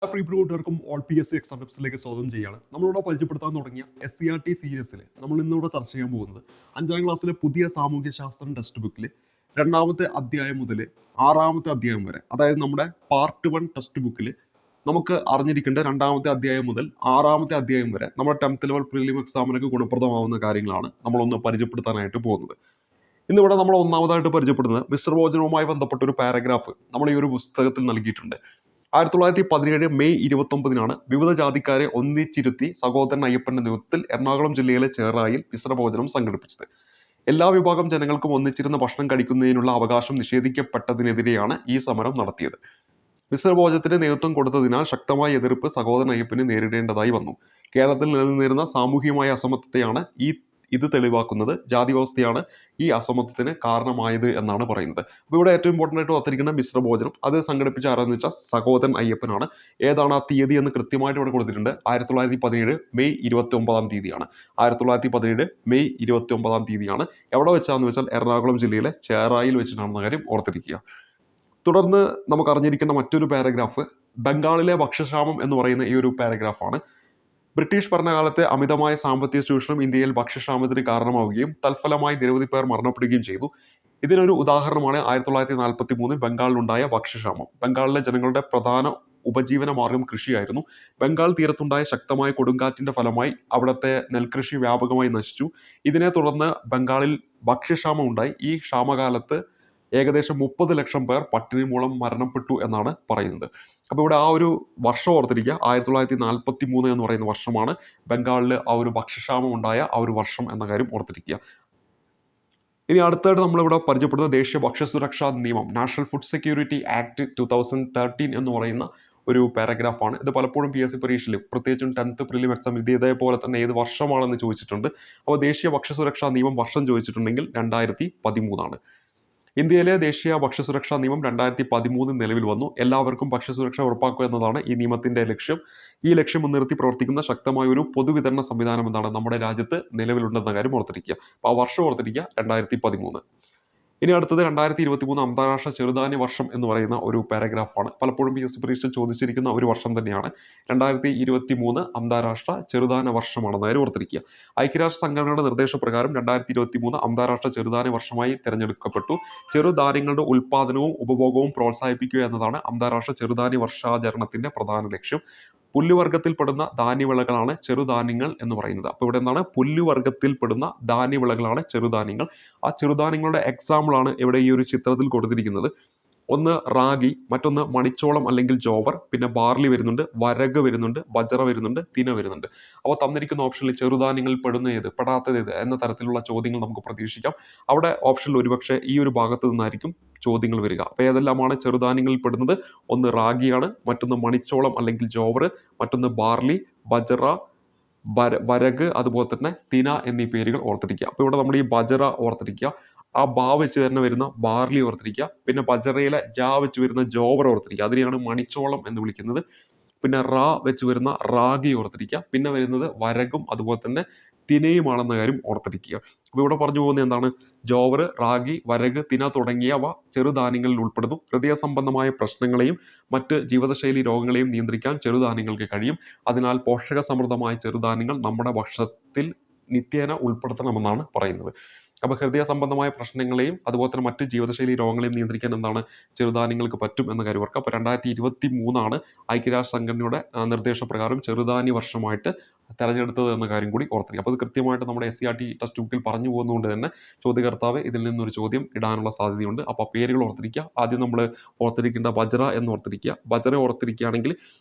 Pre കൂട്ടുകാർക്കും all P S C exam ടിപ്സിലേക്ക് സ്വാഗതം ചെയ്യാണ്. നമ്മളിവിടെ പരിചയപ്പെടുത്താൻ തുടങ്ങിയ SCRT സീരീസിൽ നമ്മൾ ഇന്നിവിടെ ചർച്ച ചെയ്യാൻ പോകുന്നത് 5ാം ക്ലാസ്സിലെ പുതിയ സാമൂഹ്യ ശാസ്ത്രം ടെക്സ്റ്റ് ബുക്കിൽ 2ാമത്തെ അധ്യായം മുതൽ 6ാമത്തെ അധ്യായം വരെ, അതായത് നമ്മുടെ പാർട്ട് 1 ടെക്സ്റ്റ് ബുക്കിൽ നമുക്ക് അറിഞ്ഞിരിക്കേണ്ട 2ാമത്തെ അധ്യായം മുതൽ 6ാമത്തെ അധ്യായം വരെ നമ്മുടെ 10th ലെവൽ പ്രിലിം എക്സാമിനൊക്കെ ഗുണപ്രദമാവുന്ന കാര്യങ്ങളാണ് നമ്മളൊന്ന് പരിചയപ്പെടുത്താനായിട്ട് പോകുന്നത്. ഇന്നിവിടെ നമ്മൾ ഒന്നാമതായിട്ട് പരിചയപ്പെടുന്നത് മിശ്രഭോജനവുമായി ബന്ധപ്പെട്ട ഒരു പാരഗ്രാഫ് നമ്മൾ ഈ ഒരു പുസ്തകത്തിൽ നൽകിയിട്ടുണ്ട്. 1917 മെയ് 29 വിവിധ ജാതിക്കാരെ ഒന്നിച്ചിരുത്തി സഹോദരൻ അയ്യപ്പന്റെ നേതൃത്വത്തിൽ എറണാകുളം ജില്ലയിലെ ചേറായിൽ മിശ്രഭോജനം സംഘടിപ്പിച്ചത്. എല്ലാ വിഭാഗം ജനങ്ങൾക്കും ഒന്നിച്ചിരുന്ന് ഭക്ഷണം കഴിക്കുന്നതിനുള്ള അവകാശം നിഷേധിക്കപ്പെട്ടതിനെതിരെയാണ് ഈ സമരം നടത്തിയത്. മിശ്രഭോജനത്തിന് നേതൃത്വം കൊടുത്തതിനാൽ ശക്തമായ എതിർപ്പ് സഹോദരൻ അയ്യപ്പന് നേരിടേണ്ടതായി വന്നു. കേരളത്തിൽ നിലനിന്നിരുന്ന സാമൂഹികമായ അസമത്വത്തെയാണ് ഇത് തെളിവാക്കുന്നത്. ജാതി വ്യവസ്ഥയാണ് ഈ അസമത്വത്തിന് കാരണമായത് എന്നാണ് പറയുന്നത്. അപ്പോൾ ഇവിടെ ഏറ്റവും ഇമ്പോർട്ടൻ്റ് ആയിട്ട് ഓർത്തിരിക്കുന്ന മിശ്രഭോജനം അത് സംഘടിപ്പിച്ച ആരാന്ന് വെച്ചാൽ സഹോദരൻ അയ്യപ്പനാണ്. ഏതാണ് ആ തീയതി എന്ന് കൃത്യമായിട്ട് ഇവിടെ കൊടുത്തിട്ടുണ്ട്. 1917 മെയ് 29 1917 മെയ് 29 എവിടെ വെച്ചാന്ന് വെച്ചാൽ എറണാകുളം ജില്ലയിലെ ചേറായിൽ വെച്ചിട്ടാണെന്ന കാര്യം ഓർത്തിരിക്കുക. തുടർന്ന് നമുക്ക് അറിഞ്ഞിരിക്കേണ്ട മറ്റൊരു പാരഗ്രാഫ് ബംഗാളിലെ ഭക്ഷ്യക്ഷാമം എന്ന് പറയുന്ന ഈ ഒരു പാരഗ്രാഫാണ്. ബ്രിട്ടീഷ് ഭരണകാലത്തെ അമിതമായ സാമ്പത്തിക ചൂഷണം ഇന്ത്യയിൽ ഭക്ഷ്യക്ഷാമത്തിന് കാരണമാവുകയും തൽഫലമായി നിരവധി പേർ മരണപ്പെടുകയും ചെയ്തു. ഇതിനൊരു ഉദാഹരണമാണ് 1943 ബംഗാളിലുണ്ടായ ഭക്ഷ്യക്ഷാമം. ബംഗാളിലെ ജനങ്ങളുടെ പ്രധാന ഉപജീവന മാർഗം കൃഷിയായിരുന്നു. ബംഗാൾ തീരത്തുണ്ടായ ശക്തമായ കൊടുങ്കാറ്റിന്റെ ഫലമായി അവിടുത്തെ നെൽകൃഷി വ്യാപകമായി നശിച്ചു. ഇതിനെ തുടർന്ന് ബംഗാളിൽ ഭക്ഷ്യക്ഷാമം ഉണ്ടായി. ഈ ക്ഷാമകാലത്ത് ഏകദേശം 30 ലക്ഷം പേർ പട്ടിണി മൂലം മരണപ്പെട്ടു എന്നാണ് പറയുന്നത്. അപ്പോൾ ഇവിടെ ആ ഒരു വർഷം ഓർത്തിരിക്കുക. 1943 എന്ന് പറയുന്ന വർഷമാണ് ബംഗാളിൽ ആ ഒരു ഭക്ഷ്യക്ഷാമം ഉണ്ടായ ആ ഒരു വർഷം എന്ന കാര്യം ഓർത്തിരിക്കുക. ഇനി അടുത്തായിട്ട് നമ്മളിവിടെ പരിചയപ്പെടുന്ന ദേശീയ ഭക്ഷ്യസുരക്ഷാ നിയമം നാഷണൽ ഫുഡ് സെക്യൂരിറ്റി ആക്ട് 2013 എന്ന് പറയുന്ന ഒരു പാരഗ്രാഫാണ്. ഇത് പലപ്പോഴും PSC പരീക്ഷയിൽ പ്രത്യേകിച്ചും 10th പ്രിലിം എക്സാം ഇതേപോലെ തന്നെ ഏത് വർഷമാണെന്ന് ചോദിച്ചിട്ടുണ്ട്. അപ്പോൾ ദേശീയ ഭക്ഷ്യസുരക്ഷാ നിയമം വർഷം ചോദിച്ചിട്ടുണ്ടെങ്കിൽ 2013. ഇന്ത്യയിലെ ദേശീയ ഭക്ഷ്യസുരക്ഷാ നിയമം 2013 നിലവിൽ വന്നു. എല്ലാവർക്കും ഭക്ഷ്യസുരക്ഷ ഉറപ്പാക്കുക എന്നതാണ് ഈ നിയമത്തിന്റെ ലക്ഷ്യം. ഈ ലക്ഷ്യം മുൻനിർത്തി പ്രവർത്തിക്കുന്ന ശക്തമായ ഒരു പൊതുവിതരണ സംവിധാനം എന്താണ് നമ്മുടെ രാജ്യത്ത് നിലവിലുണ്ടെന്ന കാര്യം ഓർത്തിരിക്കുക. അപ്പോൾ ആ വർഷം ഓർത്തിരിക്കുക 2013. ഇനി അടുത്തത് 2023 അന്താരാഷ്ട്ര ചെറുധാന്യ വർഷം എന്ന് പറയുന്ന ഒരു പാരഗ്രാഫാണ്. പലപ്പോഴും PSC പരീക്ഷ ചോദിച്ചിരിക്കുന്ന ഒരു വർഷം തന്നെയാണ്. 2023 അന്താരാഷ്ട്ര ചെറുധാന്യ വർഷമാണെന്ന് കാര്യം ഓർത്തിരിക്കുക. ഐക്യരാഷ്ട്ര സംഘടനയുടെ നിർദ്ദേശപ്രകാരം 2023 അന്താരാഷ്ട്ര ചെറുധാന്യ വർഷമായി തിരഞ്ഞെടുക്കപ്പെട്ടു. ചെറുധാന്യങ്ങളുടെ ഉൽപ്പാദനവും ഉപഭോഗവും പ്രോത്സാഹിപ്പിക്കുക എന്നതാണ് അന്താരാഷ്ട്ര ചെറുധാന്യ വർഷാചരണത്തിന്റെ പ്രധാന ലക്ഷ്യം. പുല്ലുവർഗത്തിൽപ്പെടുന്ന ധാന്യവിളകളാണ് ചെറുധാന്യങ്ങൾ എന്ന് പറയുന്നത്. അപ്പോൾ ഇവിടെ എന്താണ് പുല്ലുവർഗത്തിൽപ്പെടുന്ന ധാന്യവിളകളാണ് ചെറുധാന്യങ്ങൾ. ആ ചെറുധാന്യങ്ങളുടെ എക്സാമ്പിളാണ് ഇവിടെ ഈ ഒരു ചിത്രത്തിൽ കൊടുത്തിരിക്കുന്നത്. ഒന്ന് റാഗി, മറ്റൊന്ന് മണിച്ചോളം അല്ലെങ്കിൽ ജോവർ, പിന്നെ ബാർലി വരുന്നുണ്ട്, വരക് വരുന്നുണ്ട്, ബജറ വരുന്നുണ്ട്, തിന വരുന്നുണ്ട്. അപ്പോൾ തന്നിരിക്കുന്ന ഓപ്ഷനിൽ ചെറുധാന്യങ്ങളിൽ പെടുന്ന ഏത് പെടാത്തത് ഏത് എന്ന തരത്തിലുള്ള ചോദ്യങ്ങൾ നമുക്ക് പ്രതീക്ഷിക്കാം. അവിടെ ഓപ്ഷനിൽ ഒരുപക്ഷെ ഈ ഒരു ഭാഗത്ത് നിന്നായിരിക്കും ചോദ്യങ്ങൾ വരിക. അപ്പോൾ ഏതെല്ലാമാണ് ചെറുധാന്യങ്ങളിൽ പെടുന്നത്? ഒന്ന് റാഗിയാണ്, മറ്റൊന്ന് മണിച്ചോളം അല്ലെങ്കിൽ ജോവർ, മറ്റൊന്ന് ബാർലി, ബജറ, വരക്, അതുപോലെ തന്നെ തിന എന്നീ പേരുകൾ ഓർത്തിരിക്കുക. അപ്പോൾ ഇവിടെ നമ്മൾ ഈ ബജറ ഓർത്തിരിക്കുക, ആ ബാ വെച്ച് തന്നെ വരുന്ന ബാർലി ഓർത്തിരിക്കുക, പിന്നെ ബജറയിലെ ജാ വെച്ച് വരുന്ന ജോവർ ഓർത്തിരിക്കുക, അതിനെയാണ് മണിച്ചോളം എന്ന് വിളിക്കുന്നത്. പിന്നെ റാ വെച്ച് വരുന്ന റാഗി ഓർത്തിരിക്കുക, പിന്നെ വരുന്നത് വരകും അതുപോലെ തന്നെ തിനയുമാണെന്ന കാര്യം ഓർത്തിരിക്കുക. അപ്പോൾ ഇവിടെ പറഞ്ഞു പോകുന്നത് എന്താണ്? ജോവർ, റാഗി, വരക്, തിന തുടങ്ങിയവ ചെറുധാന്യങ്ങളിൽ ഉൾപ്പെടുന്നു. ഹൃദയ സംബന്ധമായ പ്രശ്നങ്ങളെയും മറ്റ് ജീവിതശൈലി രോഗങ്ങളെയും നിയന്ത്രിക്കാൻ ചെറുധാന്യങ്ങൾക്ക് കഴിയും. അതിനാൽ പോഷക സമൃദ്ധമായ ചെറുധാന്യങ്ങൾ നമ്മുടെ ഭക്ഷണത്തിൽ നിത്യേന ഉൾപ്പെടുത്തണമെന്നാണ് പറയുന്നത്. അപ്പോൾ ഹൃദയ സംബന്ധമായ പ്രശ്നങ്ങളെയും അതുപോലെ തന്നെ മറ്റ് ജീവിതശൈലി രോഗങ്ങളെയും നിയന്ത്രിക്കാൻ എന്താണ് ചെറുധാന്യങ്ങൾക്ക് പറ്റും എന്ന കാര്യം ഓർക്കുക. അപ്പോൾ 2023 ഐക്യരാഷ്ട്ര സംഘടനയുടെ നിർദ്ദേശപ്രകാരം ചെറുധാന്യ വർഷമായിട്ട് തെരഞ്ഞെടുത്തത് എന്ന കാര്യം കൂടി ഓർത്തിരിക്കുക. അപ്പോൾ അത് കൃത്യമായിട്ട് നമ്മുടെ SCRT ടെക്സ്റ്റ് ബുക്കിൽ പറഞ്ഞു പോകുന്നതുകൊണ്ട് തന്നെ ചോദ്യകർത്താവ് ഇതിൽ നിന്നൊരു ചോദ്യം ഇടാനുള്ള സാധ്യതയുണ്ട്. അപ്പോൾ പേരുകൾ ഓർത്തിരിക്കുക. ആദ്യം നമ്മൾ ഓർത്തിരിക്കേണ്ട ബജറ എന്ന് ഓർത്തിരിക്കുക. ബജറ ഓർത്തിരിക്കുകയാണെങ്കിൽ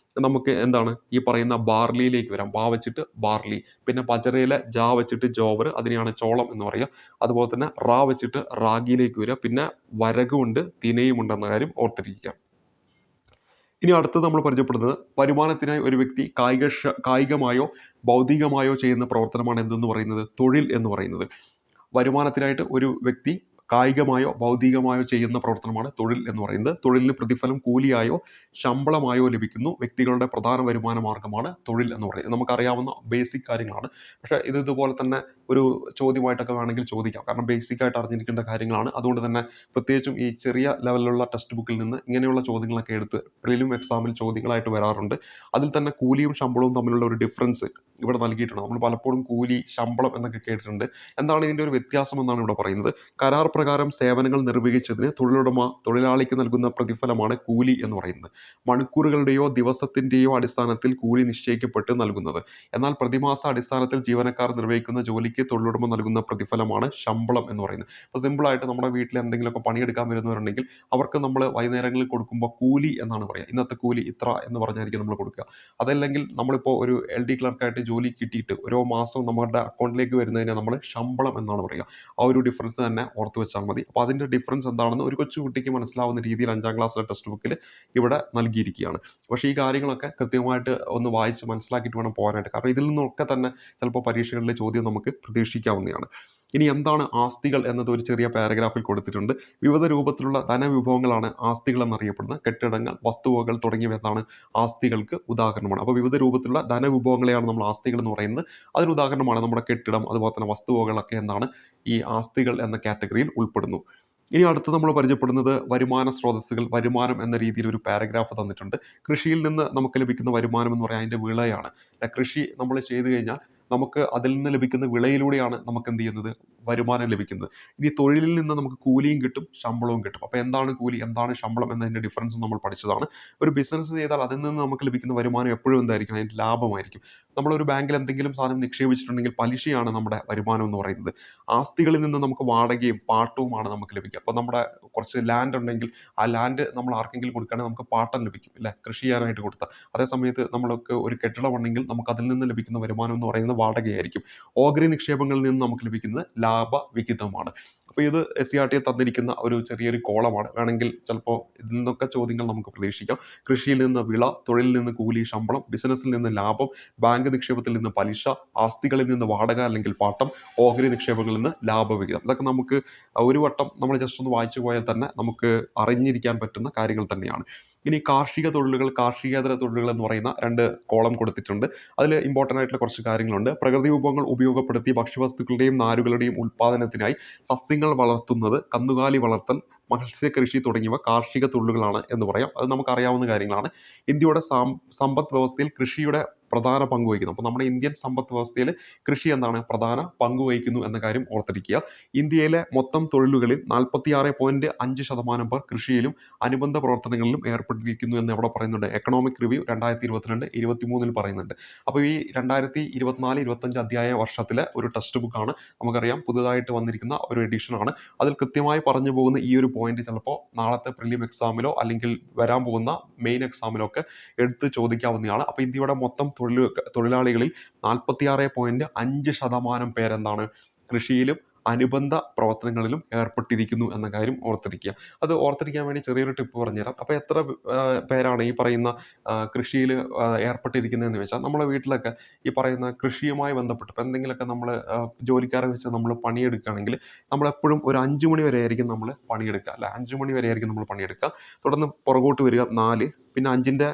നമുക്ക് എന്താണ് ഈ പറയുന്ന ബാർലിയിലേക്ക് വരാം. ബാ വെച്ചിട്ട് ബാർലി, പിന്നെ ബജറയിലെ ജാ വെച്ചിട്ട് ജോവർ, അതിനെയാണ് ചോളം എന്ന് പറയുക. അതുപോലെ തന്നെ റാ വെച്ചിട്ട് റാഗിയിലേക്ക് വരിക, പിന്നെ വരകുമുണ്ട്, തിനയുമുണ്ട് എന്ന കാര്യം ഓർത്തിരിക്കുക. ഇനി അടുത്തത് നമ്മൾ പരിചയപ്പെടുന്നത് വരുമാനത്തിനായി ഒരു വ്യക്തി കായികമായോ ഭൗതികമായോ ചെയ്യുന്ന പ്രവർത്തനമാണ് എന്തെന്ന് പറയുന്നത്? തൊഴിൽ എന്ന് പറയുന്നത്. വരുമാനത്തിനായിട്ട് ഒരു വ്യക്തി കായികമായോ ഭൗതികമായോ ചെയ്യുന്ന പ്രവർത്തനമാണ് തൊഴിൽ എന്ന് പറയുന്നത്. തൊഴിലിന് പ്രതിഫലം കൂലിയായോ ശമ്പളമായോ ലഭിക്കുന്നു. വ്യക്തികളുടെ പ്രധാന വരുമാന മാർഗ്ഗമാണ് തൊഴിൽ എന്ന് പറയുന്നത്. നമുക്കറിയാവുന്ന ബേസിക് കാര്യങ്ങളാണ്. പക്ഷേ ഇത് ഇതുപോലെ തന്നെ ഒരു ചോദ്യമായിട്ടൊക്കെ വേണമെങ്കിൽ ചോദിക്കാം. കാരണം ബേസിക് ആയിട്ട് അറിഞ്ഞിരിക്കേണ്ട കാര്യങ്ങളാണ്. അതുകൊണ്ട് തന്നെ പ്രത്യേകിച്ചും ഈ ചെറിയ ലെവലിലുള്ള ടെക്സ്റ്റ് ബുക്കിൽ നിന്ന് ഇങ്ങനെയുള്ള ചോദ്യങ്ങളൊക്കെ എടുത്ത് പ്രിലിം എക്സാമിൽ ചോദ്യങ്ങളായിട്ട് വരാറുണ്ട്. അതിൽ തന്നെ കൂലിയും ശമ്പളവും തമ്മിലുള്ള ഒരു ഡിഫറൻസ് ഇവിടെ നൽകിയിട്ടുണ്ട്. നമ്മൾ പലപ്പോഴും കൂലി ശമ്പളം എന്നൊക്കെ കേട്ടിട്ടുണ്ട്. എന്താണ് ഇതിൻ്റെ ഒരു വ്യത്യാസം എന്നാണ് ഇവിടെ പറയുന്നത്. കരാർ പ്രകാരം സേവനങ്ങൾ നിർവഹിച്ചതിന് തൊഴിലുടമ തൊഴിലാളിക്ക് നൽകുന്ന പ്രതിഫലമാണ് കൂലി എന്ന് പറയുന്നത്. മണിക്കൂറുകളുടെയോ ദിവസത്തിൻ്റെയോ അടിസ്ഥാനത്തിൽ കൂലി നിശ്ചയിക്കപ്പെട്ട് നൽകുന്നത്. എന്നാൽ പ്രതിമാസ അടിസ്ഥാനത്തിൽ ജീവനക്കാർ നിർവഹിക്കുന്ന ജോലിക്ക് തൊഴിലുടമ നൽകുന്ന പ്രതിഫലമാണ് ശമ്പളം എന്ന് പറയുന്നത്. അപ്പോൾ സിമ്പിളായിട്ട് നമ്മുടെ വീട്ടിൽ എന്തെങ്കിലുമൊക്കെ പണിയെടുക്കാൻ വരുന്നവരുണ്ടെങ്കിൽ അവർക്ക് നമ്മൾ വൈകുന്നേരങ്ങളിൽ കൊടുക്കുമ്പോൾ കൂലി എന്നാണ് പറയുക. ഇന്നത്തെ കൂലി ഇത്ര എന്ന് പറഞ്ഞായിരിക്കും നമ്മൾ കൊടുക്കുക. അതല്ലെങ്കിൽ നമ്മളിപ്പോൾ ഒരു LD ക്ലർക്കായിട്ട് ജോലി കിട്ടിയിട്ട് ഓരോ മാസവും നമ്മുടെ അക്കൗണ്ടിലേക്ക് വരുന്നതിനെ നമ്മൾ ശമ്പളം എന്നാണ് പറയുക. ആ ഒരു ഡിഫറൻസ് തന്നെ ഓർത്ത് വെച്ചാൽ മതി. അപ്പോൾ അതിൻ്റെ ഡിഫറൻസ് എന്താണെന്ന് ഒരു കൊച്ചുകുട്ടിക്ക് മനസ്സിലാവുന്ന രീതിയിൽ 5ാം ക്ലാസ്സിലെ ടെക്സ്റ്റ് ബുക്കിൽ ഇവിടെ നൽകിയിരിക്കുകയാണ്. പക്ഷേ ഈ കാര്യങ്ങളൊക്കെ കൃത്യമായിട്ട് ഒന്ന് വായിച്ച് മനസ്സിലാക്കിയിട്ട് വേണം പോകാനായിട്ട്. കാരണം ഇതിൽ നിന്നൊക്കെ തന്നെ ചിലപ്പോൾ പരീക്ഷകളിലെ ചോദ്യം നമുക്ക് പ്രതീക്ഷിക്കാവുന്നതാണ്. ഇനി എന്താണ് ആസ്തികൾ എന്നത് ഒരു ചെറിയ പാരഗ്രാഫിൽ കൊടുത്തിട്ടുണ്ട്. വിവിധ രൂപത്തിലുള്ള ധനവിഭവങ്ങളാണ് ആസ്തികൾ എന്നറിയപ്പെടുന്നത്. കെട്ടിടങ്ങൾ, വസ്തുവകൾ തുടങ്ങിയവയാണ് ആസ്തികൾക്ക് ഉദാഹരണമാണ്. അപ്പോൾ വിവിധ രൂപത്തിലുള്ള ധനവിഭവങ്ങളെയാണ് നമ്മൾ ആസ്തികൾ എന്ന് പറയുന്നത്. അതിന് ഉദാഹരണമാണ് നമ്മുടെ കെട്ടിടം, അതുപോലെ തന്നെ വസ്തുവകളൊക്കെ എന്താണ് ഈ ആസ്തികൾ എന്ന കാറ്റഗറിയിൽ ഉൾപ്പെടുന്നു. ഇനി അടുത്ത് നമ്മൾ പരിചയപ്പെടുന്നത് വരുമാന സ്രോതസ്സുകൾ. വരുമാനം എന്ന രീതിയിൽ ഒരു പാരഗ്രാഫ് തന്നിട്ടുണ്ട്. കൃഷിയിൽ നിന്ന് നമുക്ക് ലഭിക്കുന്ന വരുമാനം എന്ന് പറയാൻ അതിൻ്റെ വിളയാണ്. കൃഷി നമ്മൾ ചെയ്തു കഴിഞ്ഞാൽ നമുക്ക് അതിൽ നിന്ന് ലഭിക്കുന്ന വിളയിലൂടെയാണ് നമുക്ക് എന്ത് ചെയ്യുന്നത്, വരുമാനം ലഭിക്കുന്നത്. ഇനി തൊഴിലിൽ നിന്ന് നമുക്ക് കൂലിയും കിട്ടും ശമ്പളവും കിട്ടും. അപ്പോൾ എന്താണ് കൂലി, എന്താണ് ശമ്പളം എന്നതിൻ്റെ ഡിഫറൻസ് നമ്മൾ പഠിച്ചതാണ്. ഒരു ബിസിനസ് ചെയ്താൽ അതിൽ നിന്ന് നമുക്ക് ലഭിക്കുന്ന വരുമാനം എപ്പോഴും എന്തായിരിക്കും, അതിൻ്റെ ലാഭമായിരിക്കും. നമ്മളൊരു ബാങ്കിൽ എന്തെങ്കിലും സാധനം നിക്ഷേപിച്ചിട്ടുണ്ടെങ്കിൽ പലിശയാണ് നമ്മുടെ വരുമാനം എന്ന് പറയുന്നത്. ആസ്തികളിൽ നിന്ന് നമുക്ക് വാടകയും പാട്ടവുമാണ് നമുക്ക് ലഭിക്കുക. അപ്പോൾ നമ്മുടെ കുറച്ച് ലാൻഡ് ഉണ്ടെങ്കിൽ ആ ലാൻഡ് നമ്മൾ ആർക്കെങ്കിലും കൊടുക്കുകയാണെങ്കിൽ നമുക്ക് പാട്ടം ലഭിക്കും, അല്ലേ, കൃഷി ചെയ്യാനായിട്ട് കൊടുത്താൽ. അതേ സമയത്ത് നമ്മൾക്ക് ഒരു കെട്ടിടം ഉണ്ടെങ്കിൽ നമുക്ക് അതിൽ നിന്ന് ലഭിക്കുന്ന വരുമാനം എന്ന് പറയുന്നത് വാടകയായിരിക്കും. ഓഹരി നിക്ഷേപങ്ങളിൽ നിന്ന് നമുക്ക് ലഭിക്കുന്നത് ലാഭവിഹിതമാണ്. അപ്പോൾ ഇത് SCERT തന്നിരിക്കുന്ന ഒരു ചെറിയൊരു കോളമാണ്. വേണമെങ്കിൽ ചിലപ്പോൾ ഇതിൽ നിന്നൊക്കെ ചോദ്യങ്ങൾ നമുക്ക് പ്രതീക്ഷിക്കാം. കൃഷിയിൽ നിന്ന് വിള, തൊഴിലിൽ നിന്ന് കൂലി ശമ്പളം, ബിസിനസ്സിൽ നിന്ന് ലാഭം, ബാങ്ക് നിക്ഷേപത്തിൽ നിന്ന് പലിശ, ആസ്തികളിൽ നിന്ന് വാടക അല്ലെങ്കിൽ പാട്ടം, ഓഹരി നിക്ഷേപങ്ങളിൽ നിന്ന് ലാഭവിഹിതം. ഇതൊക്കെ നമുക്ക് ഒരു വട്ടം നമ്മൾ ജസ്റ്റ് ഒന്ന് വായിച്ചു പോയാൽ തന്നെ നമുക്ക് അറിഞ്ഞിരിക്കാൻ പറ്റുന്ന കാര്യങ്ങൾ തന്നെയാണ്. ഇനി കാർഷിക തൊഴിലുകൾ, കാർഷികേതര തൊഴിലുകൾ എന്ന് പറയുന്ന 2 കോളം കൊടുത്തിട്ടുണ്ട്. അതിൽ ഇമ്പോർട്ടൻ്റ് ആയിട്ടുള്ള കുറച്ച് കാര്യങ്ങളുണ്ട്. പ്രകൃതി വിഭവങ്ങൾ ഉപയോഗപ്പെടുത്തി ഭക്ഷ്യവസ്തുക്കളുടെയും നാരുകളുടെയും ഉൽപ്പാദനത്തിനായി സസ്യങ്ങൾ വളർത്തുന്നത്, കന്നുകാലി വളർത്തൽ, മത്സ്യകൃഷി തുടങ്ങിയവ കാർഷിക തൊഴിലുകളാണ് എന്ന് പറയാം. അത് നമുക്കറിയാവുന്ന കാര്യങ്ങളാണ്. ഇന്ത്യയുടെ സമ്പദ് വ്യവസ്ഥയിൽ കൃഷിയുടെ പ്രധാന പങ്ക് വഹിക്കുന്നു. അപ്പോൾ നമ്മുടെ ഇന്ത്യൻ സമ്പദ് വ്യവസ്ഥയിൽ കൃഷി എന്താണ്, പ്രധാന പങ്ക് വഹിക്കുന്നു എന്ന കാര്യം ഓർത്തിരിക്കുക. ഇന്ത്യയിലെ മൊത്തം തൊഴിലുകളിൽ 46.5% പേർ കൃഷിയിലും അനുബന്ധ പ്രവർത്തനങ്ങളിലും ഏർപ്പെട്ടിരിക്കുന്നു എന്ന് എവിടെ പറയുന്നുണ്ട്, എക്കണോമിക് റിവ്യൂ 2022-23 പറയുന്നുണ്ട്. അപ്പോൾ ഈ 2024-25 അധ്യായ വർഷത്തിലെ ഒരു ടെക്സ്റ്റ് ബുക്കാണ്. നമുക്കറിയാം പുതുതായിട്ട് വന്നിരിക്കുന്ന ഒരു എഡിഷനാണ്. അതിൽ കൃത്യമായി പറഞ്ഞു പോകുന്ന ഈ ഒരു പോയിന്റ് ചിലപ്പോൾ നാളത്തെ പ്രിലിം എക്സാമിലോ അല്ലെങ്കിൽ വരാൻ പോകുന്ന മെയിൻ എക്സാമിലോ ഒക്കെ എടുത്ത് ചോദിക്കാവുന്നതാണ്. അപ്പോൾ ഇന്ത്യയുടെ മൊത്തം തൊഴിലാളികളിൽ 46.5% പേരെന്താണ്, കൃഷിയിലും അനുബന്ധ പ്രവർത്തനങ്ങളിലും ഏർപ്പെട്ടിരിക്കുന്നു എന്ന കാര്യം ഓർത്തിരിക്കുക. അത് ഓർത്തിരിക്കാൻ വേണ്ടി ചെറിയൊരു ടിപ്പ് പറഞ്ഞുതരാം. അപ്പോൾ എത്ര പേരാണ് ഈ പറയുന്ന കൃഷിയിൽ ഏർപ്പെട്ടിരിക്കുന്നതെന്ന് വെച്ചാൽ, നമ്മുടെ വീട്ടിലൊക്കെ ഈ പറയുന്ന കൃഷിയുമായി ബന്ധപ്പെട്ട് ഇപ്പോൾ എന്തെങ്കിലുമൊക്കെ നമ്മൾ ജോലിക്കാരെ വെച്ച് നമ്മൾ പണിയെടുക്കുകയാണെങ്കിൽ നമ്മളെപ്പോഴും ഒരു 5 മണി വരെ ആയിരിക്കും നമ്മൾ പണിയെടുക്കുക, അല്ല 5 മണി വരെ ആയിരിക്കും നമ്മൾ പണിയെടുക്കുക. തുടർന്ന് പുറകോട്ട് വരിക 4, പിന്നെ 5ൻ്റെ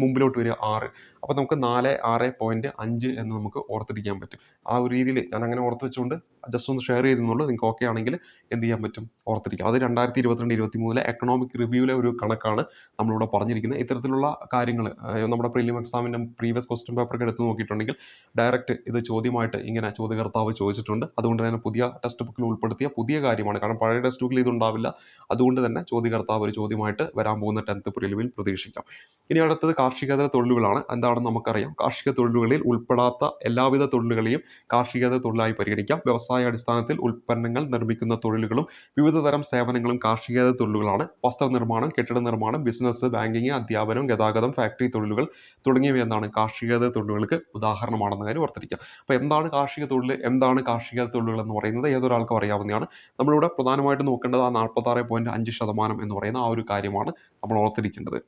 മുമ്പിലോട്ട് വരിക 6. അപ്പോൾ നമുക്ക് 46.5 എന്ന് നമുക്ക് ഓർത്തിരിക്കാൻ പറ്റും. ആ ഒരു രീതിയിൽ ഞാൻ അങ്ങനെ ഓർത്ത് വെച്ചുകൊണ്ട് ജസ്റ്റ് ഒന്ന് ഷെയർ ചെയ്തെന്നുള്ളൂ. നിങ്ങൾക്ക് ഓക്കെ ആണെങ്കിൽ എന്ത് ചെയ്യാൻ പറ്റും, ഓർത്തിരിക്കാം. അത് 2022-23 എക്കണോമിക് റിവ്യൂവിലെ ഒരു കണക്കാണ് നമ്മളിവിടെ പറഞ്ഞിരിക്കുന്നത്. ഇത്തരത്തിലുള്ള കാര്യങ്ങൾ നമ്മുടെ പ്രിലിം എക്സാമിൻ്റെ പ്രീവിയസ് ക്വസ്റ്റ്യൻ പേപ്പറൊക്കെ എടുത്ത് നോക്കിയിട്ടുണ്ടെങ്കിൽ ഡയറക്റ്റ് ഇത് ചോദ്യമായിട്ട് ഇങ്ങനെ ചോദ്യകർത്താവ് ചോദിച്ചിട്ടുണ്ട്. അതുകൊണ്ട് തന്നെ പുതിയ ടെക്സ്റ്റ് ബുക്കിൽ ഉൾപ്പെടുത്തിയ പുതിയ കാര്യമാണ്. കാരണം പഴയ ടെക്സ്റ്റ് ബുക്കിൽ ഇതുണ്ടാവില്ല. അതുകൊണ്ട് തന്നെ ചോദ്യകർത്താവ് ഒരു ചോദ്യമായിട്ട് വരാൻ പോകുന്ന 10th പ്രിലിമിൽ പ്രതീക്ഷിക്കാം. ഇനി അടുത്തത് കാർഷികേതര തൊഴിലുകളാണ്. എന്താണെന്ന് നമുക്കറിയാം. കാർഷിക തൊഴിലുകളിൽ ഉൾപ്പെടാത്ത എല്ലാവിധ തൊഴിലുകളെയും കാർഷികേതര തൊഴിലായി പരിഗണിക്കാം. വ്യവസായ അടിസ്ഥാനത്തിൽ ഉൽപ്പന്നങ്ങൾ നിർമ്മിക്കുന്ന തൊഴിലുകളും വിവിധ തരം സേവനങ്ങളും കാർഷികേതര തൊഴിലുകളാണ്. വസ്ത്രനിർമ്മാണം, കെട്ടിട നിർമ്മാണം, ബിസിനസ്, ബാങ്കിങ്, അധ്യാപനം, ഗതാഗതം, ഫാക്ടറി തൊഴിലുകൾ തുടങ്ങിയവ എന്താണ്, കാർഷികേതര തൊഴിലുകൾക്ക് ഉദാഹരണമാണെന്ന കാര്യം ഓർത്തിരിക്കുക. അപ്പോൾ എന്താണ് കാർഷിക തൊഴിൽ, എന്താണ് കാർഷികേതര തൊഴിലുകൾ എന്ന് പറയുന്നത് ഏതൊരാൾക്കും അറിയാവുന്നതാണ്. നമ്മളിവിടെ പ്രധാനമായിട്ട് നോക്കേണ്ടത് ആ 46.5% എന്ന് പറയുന്ന ആ ഒരു കാര്യമാണ് നമ്മൾ ഓർത്തിരിക്കേണ്ടത്.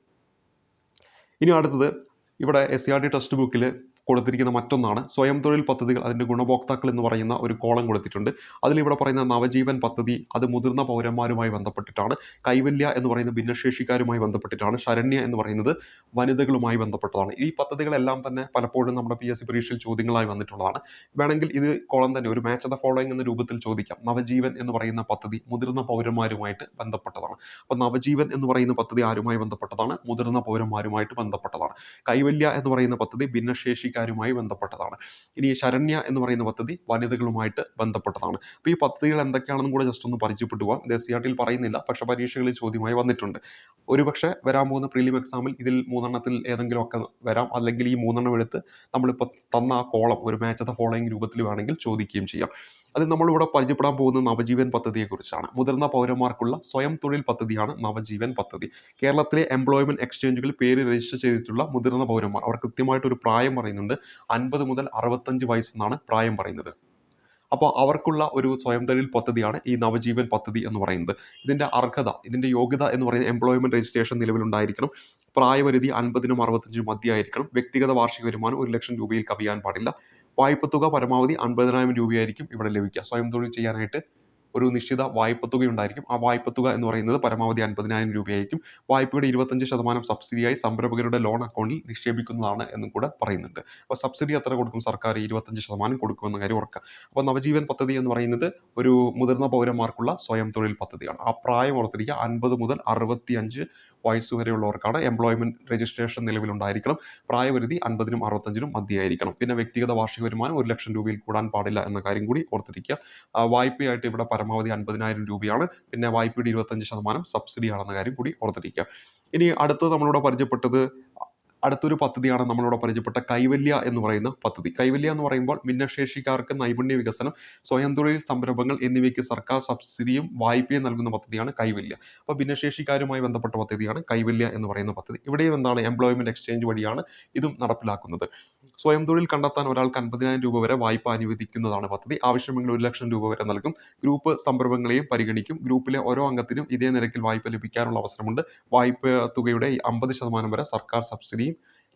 ഇനി അടുത്തത് ഇവിടെ SCERT ടെക്സ്റ്റ് ബുക്കിൽ കൊടുത്തിരിക്കുന്ന മറ്റൊന്നാണ് സ്വയം തൊഴിൽ പദ്ധതികൾ. അതിൻ്റെ ഗുണഭോക്താക്കൾ എന്ന് പറയുന്ന ഒരു കോളം കൊടുത്തിട്ടുണ്ട്. അതിലിവിടെ പറയുന്ന നവജീവൻ പദ്ധതി അത് മുതിർന്ന പൗരന്മാരുമായി ബന്ധപ്പെട്ടിട്ടാണ്. കൈവല്യ എന്ന് പറയുന്ന ഭിന്നശേഷിക്കാരുമായി ബന്ധപ്പെട്ടിട്ടാണ്. ശരണ്യ എന്ന് പറയുന്നത് വനിതകളുമായി ബന്ധപ്പെട്ടതാണ്. ഈ പദ്ധതികളെല്ലാം തന്നെ പലപ്പോഴും നമ്മുടെ PSC പരീക്ഷയിൽ ചോദ്യങ്ങളായി വന്നിട്ടുള്ളതാണ്. വേണമെങ്കിൽ ഇത് കോളം തന്നെ ഒരു മാച്ച് ദ ഫോളോയിങ് എന്ന രൂപത്തിൽ ചോദിക്കാം. നവജീവൻ എന്ന് പറയുന്ന പദ്ധതി മുതിർന്ന പൗരന്മാരുമായിട്ട് ബന്ധപ്പെട്ടതാണ്. അപ്പോൾ നവജീവൻ എന്ന് പറയുന്ന പദ്ധതി ആരുമായി ബന്ധപ്പെട്ടതാണ്? മുതിർന്ന പൗരന്മാരുമായിട്ട് ബന്ധപ്പെട്ടതാണ്. കൈവല്യ എന്ന് പറയുന്ന പദ്ധതി ഭിന്നശേഷിക്കാരുമായി ബന്ധപ്പെട്ടതാണ്. ഇനി ശരണ്യ എന്ന് പറയുന്ന പദ്ധതി വനിതകളുമായിട്ട് ബന്ധപ്പെട്ടതാണ്. അപ്പോൾ ഈ പദ്ധതികൾ എന്തൊക്കെയാണെന്നും കൂടെ ജസ്റ്റ് ഒന്ന് പരിചയപ്പെട്ടു പോകാം. ഇത് SCRT പറയുന്നില്ല, പക്ഷേ പരീക്ഷകളിൽ ചോദ്യമായി വന്നിട്ടുണ്ട്. ഒരുപക്ഷെ വരാൻ പോകുന്ന പ്രീലിം എക്സാമിൽ ഇതിൽ 3 ഏതെങ്കിലും ഒക്കെ വരാം. അല്ലെങ്കിൽ ഈ 3 എടുത്ത് നമ്മളിപ്പോൾ തന്ന ആ കോളം ഒരു മാച്ച് ദ ഫോളോയിങ് രൂപത്തിൽ വേണമെങ്കിൽ ചോദിക്കുകയും ചെയ്യാം. അത് നമ്മളിവിടെ പരിചയപ്പെടാൻ പോകുന്ന നവജീവൻ പദ്ധതിയെക്കുറിച്ചാണ്. മുതിർന്ന പൗരന്മാർക്കുള്ള സ്വയം തൊഴിൽ പദ്ധതിയാണ് നവജീവൻ പദ്ധതി. കേരളത്തിലെ എംപ്ലോയ്മെന്റ് എക്സ്ചേഞ്ചുകളിൽ പേര് രജിസ്റ്റർ ചെയ്തിട്ടുള്ള മുതിർന്ന പൗരന്മാർ, അവർ കൃത്യമായിട്ടൊരു പ്രായം പറയുന്നുണ്ട്. 50 മുതൽ 65 വയസ്സെന്നാണ് പ്രായം പറയുന്നത്. അപ്പോൾ അവർക്കുള്ള ഒരു സ്വയം തൊഴിൽ പദ്ധതിയാണ് ഈ നവജീവൻ പദ്ധതി എന്ന് പറയുന്നത്. ഇതിൻ്റെ അർഹത, ഇതിൻ്റെ യോഗ്യത എന്ന് പറയുന്നത് എംപ്ലോയ്മെന്റ് രജിസ്ട്രേഷൻ നിലവിലുണ്ടായിരിക്കണം. പ്രായപരിധി 50-നും 65-നും മധ്യമായിരിക്കണം. വ്യക്തിഗത വാർഷിക വരുമാനം 1 ലക്ഷം രൂപയിൽ കവിയാൻ പാടില്ല. വായ്പത്തുക പരമാവധി 50,000 രൂപയായിരിക്കും ഇവിടെ ലഭിക്കുക. സ്വയം തൊഴിൽ ചെയ്യാനായിട്ട് ഒരു നിശ്ചിത വായ്പത്തുക ഉണ്ടായിരിക്കും. ആ വായ്പത്തുക എന്ന് പറയുന്നത് പരമാവധി 50,000 രൂപയായിരിക്കും. വായ്പയുടെ 25% സബ്സിഡിയായി സംരംഭകരുടെ ലോൺ അക്കൗണ്ടിൽ നിക്ഷേപിക്കുന്നതാണ് എന്നും കൂടെ പറയുന്നുണ്ട്. അപ്പോൾ സബ്സിഡി എത്ര കൊടുക്കും? സർക്കാർ 25% കൊടുക്കുമെന്ന കാര്യം ഓർക്കുക. അപ്പോൾ നവജീവൻ പദ്ധതി എന്ന് പറയുന്നത് ഒരു മുതിർന്ന പൗരന്മാർക്കുള്ള സ്വയം തൊഴിൽ പദ്ധതിയാണ്. ആ പ്രായം ഓർത്തിരിക്കുക. 50 മുതൽ 65 വയസ്സ് വരെയുള്ളവർക്കാണ് എംപ്ലോയ്മെന്റ് രജിസ്ട്രേഷൻ നിലവിലുണ്ടായിരിക്കണം. പ്രായപരിധി 50-നും 65-നും മധ്യമായിരിക്കണം. പിന്നെ വ്യക്തിഗത വാർഷിക വരുമാനം 1 ലക്ഷം രൂപയിൽ കൂടാൻ പാടില്ല എന്ന കാര്യം കൂടി ഓർത്തിരിക്കുക. വായ്പയായിട്ട് ഇവിടെ പരമാവധി 50,000 രൂപയാണ്. പിന്നെ വായ്പയുടെ 25% സബ്സിഡിയാണെന്ന കാര്യം കൂടി ഓർത്തിരിക്കുക. ഇനി അടുത്തത് നമ്മളിവിടെ പരിചയപ്പെട്ടത് അടുത്തൊരു പദ്ധതിയാണ് നമ്മളിവിടെ പരിചയപ്പെട്ട കൈവല്യ എന്ന് പറയുന്ന പദ്ധതി. കൈവല്യ എന്ന് പറയുമ്പോൾ ഭിന്നശേഷിക്കാർക്ക് നൈപുണ്യ വികസനം, സ്വയം തൊഴിൽ സംരംഭങ്ങൾ എന്നിവയ്ക്ക് സർക്കാർ സബ്സിഡിയും വായ്പയും നൽകുന്ന പദ്ധതിയാണ് കൈവല്യ. അപ്പോൾ ഭിന്നശേഷിക്കാരുമായി ബന്ധപ്പെട്ട പദ്ധതിയാണ് കൈവല്യ എന്ന് പറയുന്ന പദ്ധതി. ഇവിടെയും എന്താണ്? എംപ്ലോയ്മെന്റ് എക്സ്ചേഞ്ച് വഴിയാണ് ഇതും നടപ്പിലാക്കുന്നത്. സ്വയം തൊഴിൽ കണ്ടെത്താൻ ഒരാൾക്ക് 50,000 രൂപ വരെ വായ്പ അനുവദിക്കുന്നതാണ് പദ്ധതി. ആവശ്യമെങ്കിൽ 1 ലക്ഷം രൂപ വരെ നൽകും. ഗ്രൂപ്പ് സംരംഭങ്ങളെയും പരിഗണിക്കും. ഗ്രൂപ്പിലെ ഓരോ അംഗത്തിനും ഇതേ നിരക്കിൽ വായ്പ ലഭിക്കാനുള്ള അവസരമുണ്ട്. വായ്പ തുകയുടെ 50% വരെ സർക്കാർ സബ്സിഡിയും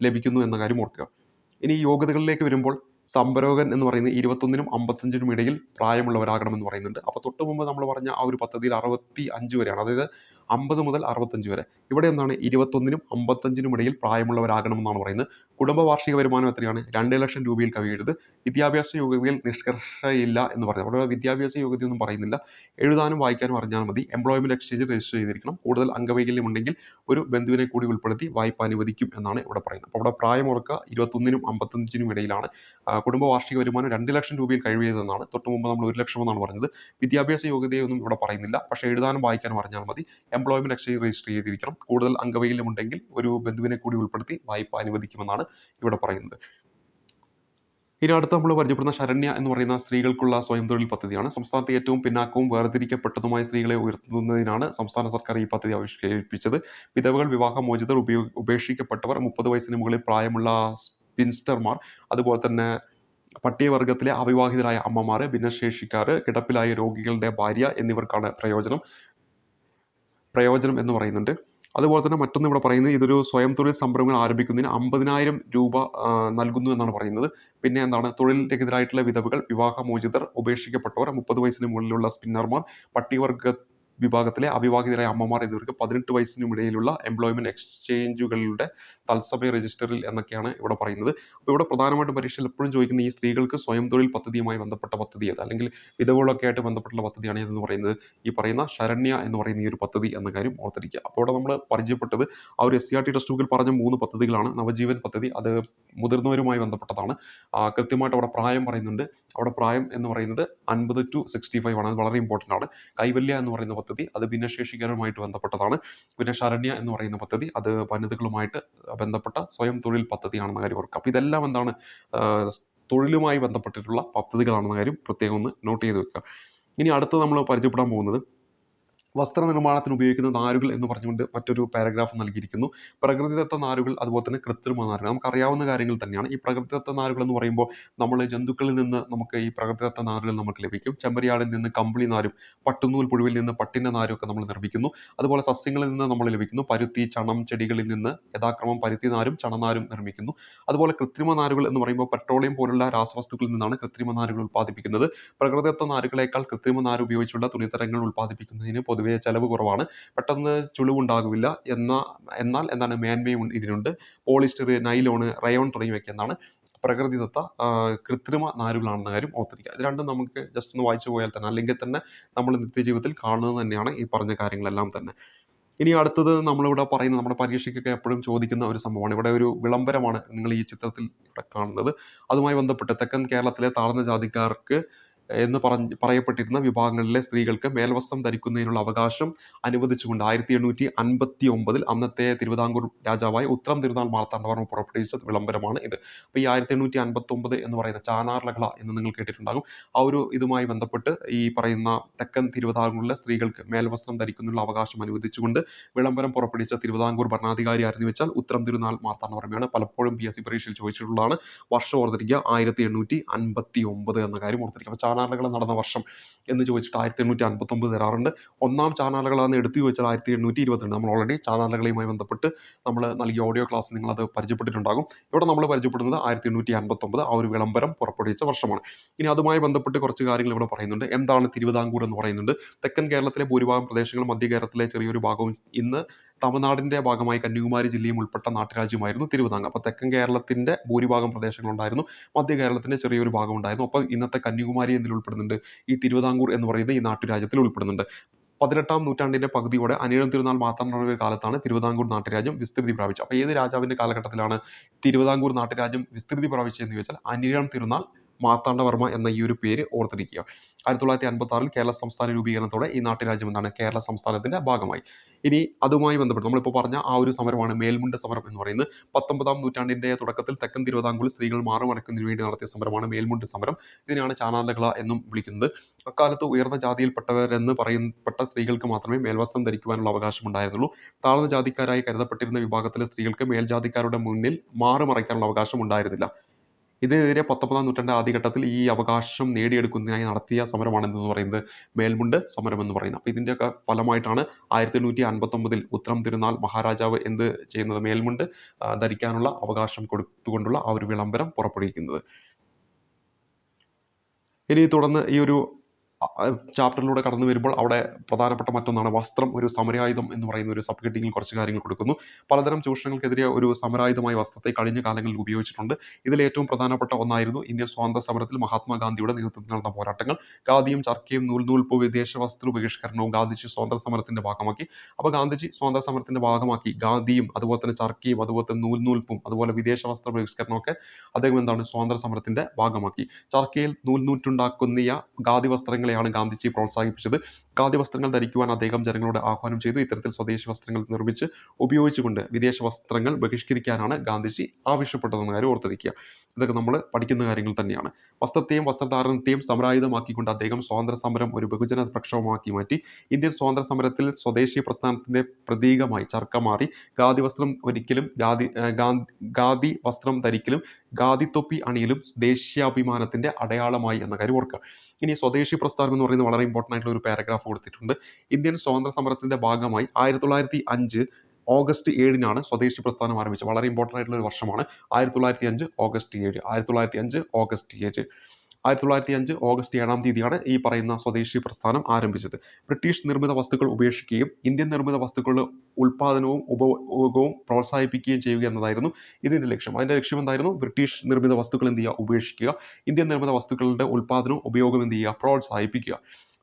ലഭിക്കുന്നു എന്ന കാര്യം ഓർക്കുക. ഇനി യോഗ്യതകളിലേക്ക് വരുമ്പോൾ സംരംഭകൻ എന്ന് പറയുന്നത് 21-നും 55-നും ഇടയിൽ പ്രായമുള്ളവരാകണമെന്ന് പറയുന്നുണ്ട്. അപ്പോൾ തൊട്ട് മുമ്പ് നമ്മൾ പറഞ്ഞ ആ ഒരു പദ്ധതിയിൽ 65 വരെയാണ്, അതായത് 50 മുതൽ 65 വരെ. ഇവിടെ എന്താണ്? 21-നും 55-നും ഇടയിൽ പ്രായമുള്ളവരാകണമെന്നാണ് പറയുന്നത്. കുടുംബ വാർഷിക വരുമാനം എത്രയാണ്? 2 ലക്ഷം രൂപയിൽ കവിയരുത്. വിദ്യാഭ്യാസ യോഗ്യതയിൽ നിഷ്കർഷയില്ല എന്ന് പറയുന്നത്. അവിടെ വിദ്യാഭ്യാസ യോഗ്യതയൊന്നും പറയുന്നില്ല. എഴുതാനും വായിക്കാനും അറിഞ്ഞാൽ മതി. എംപ്ലോയ്മെന്റ് എക്സ്ചേഞ്ച് രജിസ്റ്റർ ചെയ്തിരിക്കണം. കൂടുതൽ അംഗവൈകല്യം ഉണ്ടെങ്കിൽ ഒരു ബന്ധുവിനെ കൂടി ഉൾപ്പെടുത്തി വായ്പ അനുവദിക്കും എന്നാണ് ഇവിടെ പറയുന്നത്. അപ്പോൾ അവിടെ പ്രായം ഓർക്കുക, 21-നും 55-നും ഇടയിലാണ്. കുടുംബ വാർഷിക വരുമാനം 2 ലക്ഷം രൂപയിൽ കഴിയരുതെന്നാണ്. തൊട്ട് മുമ്പ് നമ്മൾ 1 ലക്ഷം എന്നാണ് പറഞ്ഞത്. വിദ്യാഭ്യാസ യോഗ്യതയൊന്നും ഇവിടെ പറയുന്നില്ല. പക്ഷേ എഴുതാനും വായിക്കാനും അറിഞ്ഞാൽ മതി. എംപ്ലോയ്മെന്റ് എക്സ്ചേഞ്ച് രജിസ്റ്റർ ചെയ്തിരിക്കണം. കൂടുതൽ അംഗവൈകല്യം ഉണ്ടെങ്കിൽ ഒരു ബന്ധുവിനെ കൂടി ഉൾപ്പെടുത്തി വായ്പ അനുവദിക്കുമെന്നാണ് ഇവിടെ പറയുന്നത്. ഇനി അടുത്ത് നമ്മൾ പരിചയപ്പെടുന്ന ശരണ്യ എന്ന് പറയുന്ന സ്ത്രീകൾക്കുള്ള സ്വയം തൊഴിൽ പദ്ധതിയാണ്. സംസ്ഥാനത്തെ ഏറ്റവും പിന്നാക്കവും വേർതിരിക്കപ്പെട്ടതുമായ സ്ത്രീകളെ ഉയർത്തുന്നതിനാണ് സംസ്ഥാന സർക്കാർ ഈ പദ്ധതി ആവിഷ്കരിപ്പിച്ചത്. വിധവകൾ, വിവാഹമോചിതർ, ഉപേക്ഷിക്കപ്പെട്ടവർ, 30 വയസ്സിന് മുകളിൽ പ്രായമുള്ള സ്പിൻസ്റ്റർമാർ, അതുപോലെ തന്നെ പട്ടികവർഗത്തിലെ അവിവാഹിതരായ അമ്മമാർ, ഭിന്നശേഷിക്കാർ, കിടപ്പിലായ രോഗികളുടെ ഭാര്യ എന്നിവർക്കാണ് പ്രയോജനം എന്ന് പറയുന്നുണ്ട്. അതുപോലെ തന്നെ മറ്റൊന്ന് ഇവിടെ പറയുന്നത്, ഇതൊരു സ്വയം തൊഴിൽ സംരംഭങ്ങൾ ആരംഭിക്കുന്നതിന് 50,000 രൂപ നൽകുന്നു എന്നാണ് പറയുന്നത്. പിന്നെ എന്താണ്? തൊഴിൽ രഹിതരായിട്ടുള്ള വിധവകൾ, വിവാഹമോചിതർ, ഉപേക്ഷിക്കപ്പെട്ടവർ, 30 വയസ്സിന് മുകളിലുള്ള സ്പിന്നർമാർ, പട്ടികവർഗ വിഭാഗത്തിലെ അവിവാഹിതരായ അമ്മമാർ എന്നിവർക്ക് 18 വയസ്സിനും ഇടയിലുള്ള എംപ്ലോയ്മെന്റ് എക്സ്ചേഞ്ചുകളുടെ തത്സമയ രജിസ്റ്ററിൽ എന്നൊക്കെയാണ് ഇവിടെ പറയുന്നത്. അപ്പോൾ ഇവിടെ പ്രധാനമായിട്ടും പരീക്ഷയിൽ എപ്പോഴും ചോദിക്കുന്ന ഈ സ്ത്രീകൾക്ക് സ്വയം തൊഴിൽ പദ്ധതിയുമായി ബന്ധപ്പെട്ട പദ്ധതി ഏത്, അല്ലെങ്കിൽ വിധവകളൊക്കെ ആയിട്ട് ബന്ധപ്പെട്ടുള്ള പദ്ധതിയാണ് ഏതെന്ന് പറയുന്നത് ഈ പറയുന്ന ശരണ്യ എന്ന് പറയുന്ന ഈ ഒരു പദ്ധതി എന്ന കാര്യം ഓർത്തിരിക്കുക. അപ്പോൾ ഇവിടെ നമ്മൾ പരിചയപ്പെട്ടത് ആ ഒരു SCRT ടെക്സ്റ്റ് ബുക്കിൽ പറഞ്ഞ 3 പദ്ധതികളാണ്. നവജീവൻ പദ്ധതി അത് മുതിർന്നവരുമായി ബന്ധപ്പെട്ടതാണ്. കൃത്യമായിട്ട് അവിടെ പ്രായം പറയുന്നുണ്ട്. അവിടെ പ്രായം എന്ന് പറയുന്നത് 50 to 65 ആണ്. അത് വളരെ ഇമ്പോർട്ടൻ്റ് ആണ്. കൈവല്യ എന്ന് പറയുന്ന പദ്ധതി അത് ഭിന്നശേഷിക്കാരുമായിട്ട് ബന്ധപ്പെട്ടതാണ്. പിന്നെ ശരണ്യ എന്ന് പറയുന്ന പദ്ധതി അത് വനിതകളുമായിട്ട് ബന്ധപ്പെട്ട സ്വയം തൊഴിൽ പദ്ധതിയാണെന്ന കാര്യം ഓർക്കുക. അപ്പോൾ ഇതെല്ലാം എന്താണ്? തൊഴിലുമായി ബന്ധപ്പെട്ടിട്ടുള്ള പദ്ധതികളാണെന്ന കാര്യം പ്രത്യേകം ഒന്ന് നോട്ട് ചെയ്ത് വെക്കുക. ഇനി അടുത്ത് നമ്മൾ പരിചയപ്പെടാൻ പോകുന്നത് വസ്ത്രനിർമ്മാണത്തിന് ഉപയോഗിക്കുന്ന നാരുകൾ എന്ന് പറഞ്ഞുകൊണ്ട് മറ്റൊരു പാരഗ്രാഫ് നൽകിയിരിക്കുന്നു. പ്രകൃതിദത്ത നാരുകൾ അതുപോലെ തന്നെ കൃത്രിമ നാരുകൾ നമുക്കറിയാവുന്ന കാര്യങ്ങൾ തന്നെയാണ്. ഈ പ്രകൃതിദത്ത നാരുകൾ എന്ന് പറയുമ്പോൾ നമ്മൾ ജന്തുക്കളിൽ നിന്ന് നമുക്ക് ഈ പ്രകൃതിദത്ത നാരുകൾ നമുക്ക് ലഭിക്കും. ചെമ്മരിയാടിൽ നിന്ന് കമ്പിളി നാരും പട്ടുനൂൽ പുഴുവിൽ നിന്ന് പട്ടിൻ്റെ നാരും ഒക്കെ നമ്മൾ നിർമ്മിക്കുന്നു. അതുപോലെ സസ്യങ്ങളിൽ നിന്ന് നമ്മൾ ലഭിക്കുന്നു പരുത്തി, ചണം, ചെടികളിൽ നിന്ന് യഥാക്രമം പരുത്തി നാരും ചണനാരും നിർമ്മിക്കുന്നു. അതുപോലെ കൃത്രിമ നാരുകൾ എന്ന് പറയുമ്പോൾ പെട്രോളിയം പോലുള്ള രാസവസ്തുക്കളിൽ നിന്നാണ് കൃത്രിമ നാരുകൾ ഉൽപ്പാദിപ്പിക്കുന്നത്. പ്രകൃതിദത്ത നാരുകളേക്കാൾ കൃത്രിമ നാര് ഉപയോഗിച്ചുള്ള തുണിത്തരങ്ങൾ ഉൽപ്പാദിപ്പിക്കുന്നതിന് പൊതുവെ ചെലവ് കുറവാണ്, പെട്ടെന്ന് ചുളിവുണ്ടാകില്ല എന്നാൽ എന്താണ് മേന്മയും ഇതിനുണ്ട്. പോളിസ്റ്റർ, നൈലോൺ, റയോൺ തുടങ്ങിയവയ്ക്ക് എന്താണ് പ്രകൃതിദത്ത കൃത്രിമ നാരുകളാണെന്ന കാര്യം ഓർത്തിരിക്കുക. ഇത് രണ്ടും നമുക്ക് ജസ്റ്റ് ഒന്ന് വായിച്ചു പോയാൽ തന്നെ അല്ലെങ്കിൽ തന്നെ നമ്മൾ നിത്യജീവിതത്തിൽ കാണുന്നത് തന്നെയാണ് ഈ പറഞ്ഞ കാര്യങ്ങളെല്ലാം തന്നെ. ഇനി അടുത്തത് നമ്മളിവിടെ പറയുന്നത് നമ്മുടെ പരീക്ഷയ്ക്കൊക്കെ എപ്പോഴും ചോദിക്കുന്ന ഒരു സംഭവമാണ്. ഇവിടെ ഒരു വിളംബരമാണ് നിങ്ങൾ ഈ ചിത്രത്തിൽ ഇവിടെ കാണുന്നത്. അതുമായി ബന്ധപ്പെട്ട് തെക്കൻ കേരളത്തിലെ താഴ്ന്ന ജാതിക്കാർക്ക് എന്ന് പറയപ്പെട്ടിരുന്ന വിഭാഗങ്ങളിലെ സ്ത്രീകൾക്ക് മേൽവസ്ത്രം ധരിക്കുന്നതിനുള്ള അവകാശം അനുവദിച്ചുകൊണ്ട് 1859 അന്നത്തെ തിരുവിതാംകൂർ രാജാവായ ഉത്രം തിരുനാൾ മാർത്താണ്ഡവർമ്മ പുറപ്പെടുവിച്ച വിളംബരമാണ് ഇത്. അപ്പോൾ ഈ 1859 എന്ന് പറയുന്ന ചാനാർലകള എന്ന് നിങ്ങൾ കേട്ടിട്ടുണ്ടാകും. ആ ഒരു ഇതുമായി ബന്ധപ്പെട്ട് ഈ പറയുന്ന തെക്കൻ തിരുവിതാംകൂറിലെ സ്ത്രീകൾക്ക് മേൽവസ്ത്രം ധരിക്കുന്നതിനുള്ള അവകാശം അനുവദിച്ചുകൊണ്ട് വിളംബരം പുറപ്പെടുവിച്ച തിരുവിതാംകൂർ ഭരണാധികാരി ആരെന്ന് വെച്ചാൽ ഉത്രം തിരുനാൾ മാർത്താണ്ഡവർമ്മയാണ്. പലപ്പോഴും PSC പരീക്ഷയിൽ ചോദിച്ചിട്ടുള്ളതാണ്. വർഷം ഓർത്തിരിക്കുക 1859 എന്ന കാര്യം ഓർത്തിരിക്കുക. അപ്പോൾ ചാനാർലകള നടന്ന വർഷം എന്ന് ചോദിച്ചിട്ട് 1859 തരാറുണ്ട്. ഒന്നാം ചാനാർലകളാന്ന് എടുത്തു ചോദിച്ചാൽ 1822. നമ്മൾ ഓൾറെഡി ചാനാർലകളയുമായി ബന്ധപ്പെട്ട് നമ്മൾ നൽകിയ ഓഡിയോ ക്ലാസ് നിങ്ങളത് പരിചയപ്പെട്ടിട്ടുണ്ടാകും. ഇവിടെ നമ്മൾ പരിചയപ്പെടുന്നത് 1859 ആ ഒരു വിളംബരം പുറപ്പെടുവിച്ച വർഷമാണ്. ഇനി അതുമായി ബന്ധപ്പെട്ട് കുറച്ച് കാര്യങ്ങൾ ഇവിടെ പറയുന്നുണ്ട്. എന്താണ് തിരുവിതാംകൂർ എന്ന് പറയുന്നുണ്ട്? തെക്കൻ കേരളത്തിലെ ഭൂരിഭാഗം പ്രദേശങ്ങളും മധ്യ കേരളത്തിലെ ചെറിയൊരു ഭാഗവും ഇന്ന് തമിഴ്നാടിൻ്റെ ഭാഗമായി കന്യാകുമാരി ജില്ലയും ഉൾപ്പെട്ട നാട്ടുരാജ്യമായിരുന്നു തിരുവിതാംകൂർ. അപ്പോൾ തെക്കൻ കേരളത്തിൻ്റെ ഭൂരിഭാഗം പ്രദേശങ്ങളുണ്ടായിരുന്നു, മധ്യ കേരളത്തിൻ്റെ ചെറിയൊരു ഭാഗം ഉണ്ടായിരുന്നു. അപ്പോൾ ഇന്നത്തെ കന്യാകുമാരി എന്തിൽ ഉൾപ്പെടുന്നുണ്ട്? ഈ തിരുവിതാംകൂർ എന്ന് പറയുന്ന ഈ നാട്ടുരാജ്യത്തിൽ ഉൾപ്പെടുന്നുണ്ട്. 18ാം നൂറ്റാണ്ടിൻ്റെ പകുതിയോടെ അനിഴം തിരുനാൾ മാർത്താണ്ഡവർമ്മയുടെ കാലത്താണ് തിരുവിതാംകൂർ നാട്ടുരാജ്യം വിസ്തൃതി പ്രാപിച്ചത്. അപ്പോൾ ഏത് രാജാവിൻ്റെ കാലഘട്ടത്തിലാണ് തിരുവിതാംകൂർ നാട്ടുരാജ്യം വിസ്തൃതി പ്രാപിച്ചതെന്ന് ചോദിച്ചാൽ അനിഴം തിരുനാൾ മാർത്താണ്ഡവർമ്മ എന്ന ഈ ഒരു പേര് ഓർത്തിരിക്കുക. 1956 കേരള സംസ്ഥാന രൂപീകരണത്തോടെ ഈ നാട്ടുരാജ്യം എന്താണ് കേരള സംസ്ഥാനത്തിൻ്റെ ഭാഗമായി. ഇനി അതുമായി ബന്ധപ്പെട്ട് നമ്മളിപ്പോൾ പറഞ്ഞ ആ ഒരു സമരമാണ് മേൽമുണ്ട് സമരം എന്ന് പറയുന്നത്. 19ാം നൂറ്റാണ്ടിൻ്റെ തുടക്കത്തിൽ തെക്കൻ തിരുവിതാംകൂറിൽ സ്ത്രീകൾ മാറുമടക്കുന്നതിന് വേണ്ടി നടത്തിയ സമരമാണ് മേൽമുണ്ട് സമരം. ഇതിനാണ് ചാനാർലകള എന്നും വിളിക്കുന്നത്. അക്കാലത്ത് ഉയർന്ന ജാതിയിൽപ്പെട്ടവരെന്ന് പറയപ്പെട്ട സ്ത്രീകൾക്ക് മാത്രമേ മേൽവസ്ത്രം ധരിക്കുവാനുള്ള അവകാശം ഉണ്ടായിരുന്നുള്ളൂ. താഴ്ന്ന ജാതിക്കാരായി കരുതപ്പെട്ടിരുന്ന വിഭാഗത്തിലെ സ്ത്രീകൾക്ക് മേൽജാതിക്കാരുടെ മുന്നിൽ മാറുമറയ്ക്കാനുള്ള അവകാശം ഉണ്ടായിരുന്നില്ല. ഇതിനെതിരെ 19ാം നൂറ്റാണ്ട് ആദ്യഘട്ടത്തിൽ ഈ അവകാശം നേടിയെടുക്കുന്നതിനായി നടത്തിയ സമരമാണ് എന്തെന്ന് പറയുന്നത് മേൽമുണ്ട് സമരം എന്ന് പറയുന്നത്. അപ്പോൾ ഇതിൻ്റെയൊക്കെ ഫലമായിട്ടാണ് 1859 ഉത്രം തിരുനാൾ മഹാരാജാവ് എന്ത് ചെയ്യുന്നത്? മേൽമുണ്ട് ധരിക്കാനുള്ള അവകാശം കൊടുത്തുകൊണ്ടുള്ള ആ ഒരു വിളംബരം പുറപ്പെടുവിക്കുന്നത്. ഇനി തുടർന്ന് ഈ ഒരു ചാപ്റ്ററിലൂടെ കടന്നു വരുമ്പോൾ അവിടെ പ്രധാനപ്പെട്ട മറ്റൊന്നാണ് വസ്ത്രം ഒരു സമരായുധം എന്ന് പറയുന്ന ഒരു സബ് ഹെഡിങ്ങിൽ കുറച്ച് കാര്യങ്ങൾ കൊടുക്കുന്നു. പലതരം ചൂഷണങ്ങൾക്കെതിരെ ഒരു സമരായുധമായ വസ്ത്രത്തെ കഴിഞ്ഞ കാലങ്ങളിൽ ഉപയോഗിച്ചിട്ടുണ്ട്. ഇതിൽ ഏറ്റവും പ്രധാനപ്പെട്ട ഒന്നായിരുന്നു ഇന്ത്യൻ സ്വാതന്ത്ര്യ സമരത്തിൽ മഹാത്മാഗാന്ധിയുടെ നേതൃത്വത്തിൽ നടന്ന പോരാട്ടങ്ങൾ. ഖാദിയും ചർക്കയും നൂൽപ്പൂ വിദേശ വസ്ത്ര ബഹിഷ്കരണവും ഗാന്ധിജി സ്വാതന്ത്ര്യ സമരത്തിന്റെ ഭാഗമാക്കി. അപ്പോൾ ഗാന്ധിജി സ്വാതന്ത്ര്യ സമരത്തിന്റെ ഭാഗമാക്കി ഖാദിയും അതുപോലെ തന്നെ ചർക്കയും അതുപോലെ തന്നെ നൂൽപ്പും അതുപോലെ വിദേശ വസ്ത്ര ബഹിഷ്കരണമൊക്കെ അദ്ദേഹം എന്താണ് സ്വാതന്ത്ര്യ സമരത്തിന്റെ ഭാഗമാക്കി. ചർക്കയിൽ നൂറ്റുണ്ടാക്കുന്ന ഖാദി വസ്ത്രങ്ങളെയാണ് ഗാന്ധിജി പ്രോത്സാഹിപ്പിച്ചത്. ഖാദി വസ്ത്രങ്ങൾ ധരിക്കുവാൻ അദ്ദേഹം ജനങ്ങളോട് ആഹ്വാനം ചെയ്തു. ഇത്തരത്തിൽ സ്വദേശി വസ്ത്രങ്ങൾ നിർമ്മിച്ച് ഉപയോഗിച്ചുകൊണ്ട് വിദേശ വസ്ത്രങ്ങൾ ബഹിഷ്കരിക്കാനാണ് ഗാന്ധിജി ആവശ്യപ്പെട്ടതെന്ന കാര്യം ഓർത്തിരിക്കുക. ഇതൊക്കെ നമ്മൾ പഠിക്കുന്ന കാര്യങ്ങൾ തന്നെയാണ്. വസ്ത്രത്തെയും വസ്ത്രധാരണത്തെയും സമരായുധമാക്കിക്കൊണ്ട് അദ്ദേഹം സ്വാതന്ത്ര്യ സമരം ഒരു ബഹുജന പ്രക്ഷോഭമാക്കി മാറ്റി. ഇന്ത്യൻ സ്വാതന്ത്ര്യ സമരത്തിൽ സ്വദേശി പ്രസ്ഥാനത്തിന്റെ പ്രതീകമായി ചർക്ക മാറി. ഖാദി വസ്ത്രം ഒരിക്കലും ഖാദി വസ്ത്രം ധരിക്കലും ഖാദി തൊപ്പി അണിയലും ദേശീയാഭിമാനത്തിന്റെ അടയാളമായി എന്ന കാര്യം ഓർക്കുക. ഇനി സ്വദേശി പ്രസ്ഥാനം എന്ന് പറയുന്നത് വളരെ ഇമ്പോർട്ടൻ്റ് ആയിട്ടുള്ള ഒരു പാരഗ്രാഫ് കൊടുത്തിട്ടുണ്ട്. ഇന്ത്യൻ സ്വാതന്ത്ര്യ സമരത്തിന്റെ ഭാഗമായി 1905 ഓഗസ്റ്റ് 7 സ്വദേശി പ്രസ്ഥാനം ആരംഭിച്ചത്. വളരെ ഇമ്പോർട്ടൻ്റ് ആയിട്ടുള്ള ഒരു വർഷമാണ് 1905 ഓഗസ്റ്റ് 7. 1905 ഓഗസ്റ്റ് 7 1905 ഓഗസ്റ്റ് 7 ഈ പറയുന്ന സ്വദേശി പ്രസ്ഥാനം ആരംഭിച്ചത്. ബ്രിട്ടീഷ് നിർമ്മിത വസ്തുക്കൾ ഉപേക്ഷിക്കുകയും ഇന്ത്യൻ നിർമ്മിത വസ്തുക്കളുടെ ഉൽപ്പാദനവും ഉപഭോഗവും പ്രോത്സാഹിപ്പിക്കുകയും ചെയ്യുക എന്നതായിരുന്നു ഇതിൻ്റെ ലക്ഷ്യം. അതിൻ്റെ ലക്ഷ്യം എന്തായിരുന്നു? ബ്രിട്ടീഷ് നിർമ്മിത വസ്തുക്കൾ എന്ത് ചെയ്യുക? ഉപേക്ഷിക്കുക. ഇന്ത്യൻ നിർമ്മിത വസ്തുക്കളുടെ ഉൽപ്പാദനവും ഉപയോഗവും എന്ത് ചെയ്യുക? പ്രോത്സാഹിപ്പിക്കുക.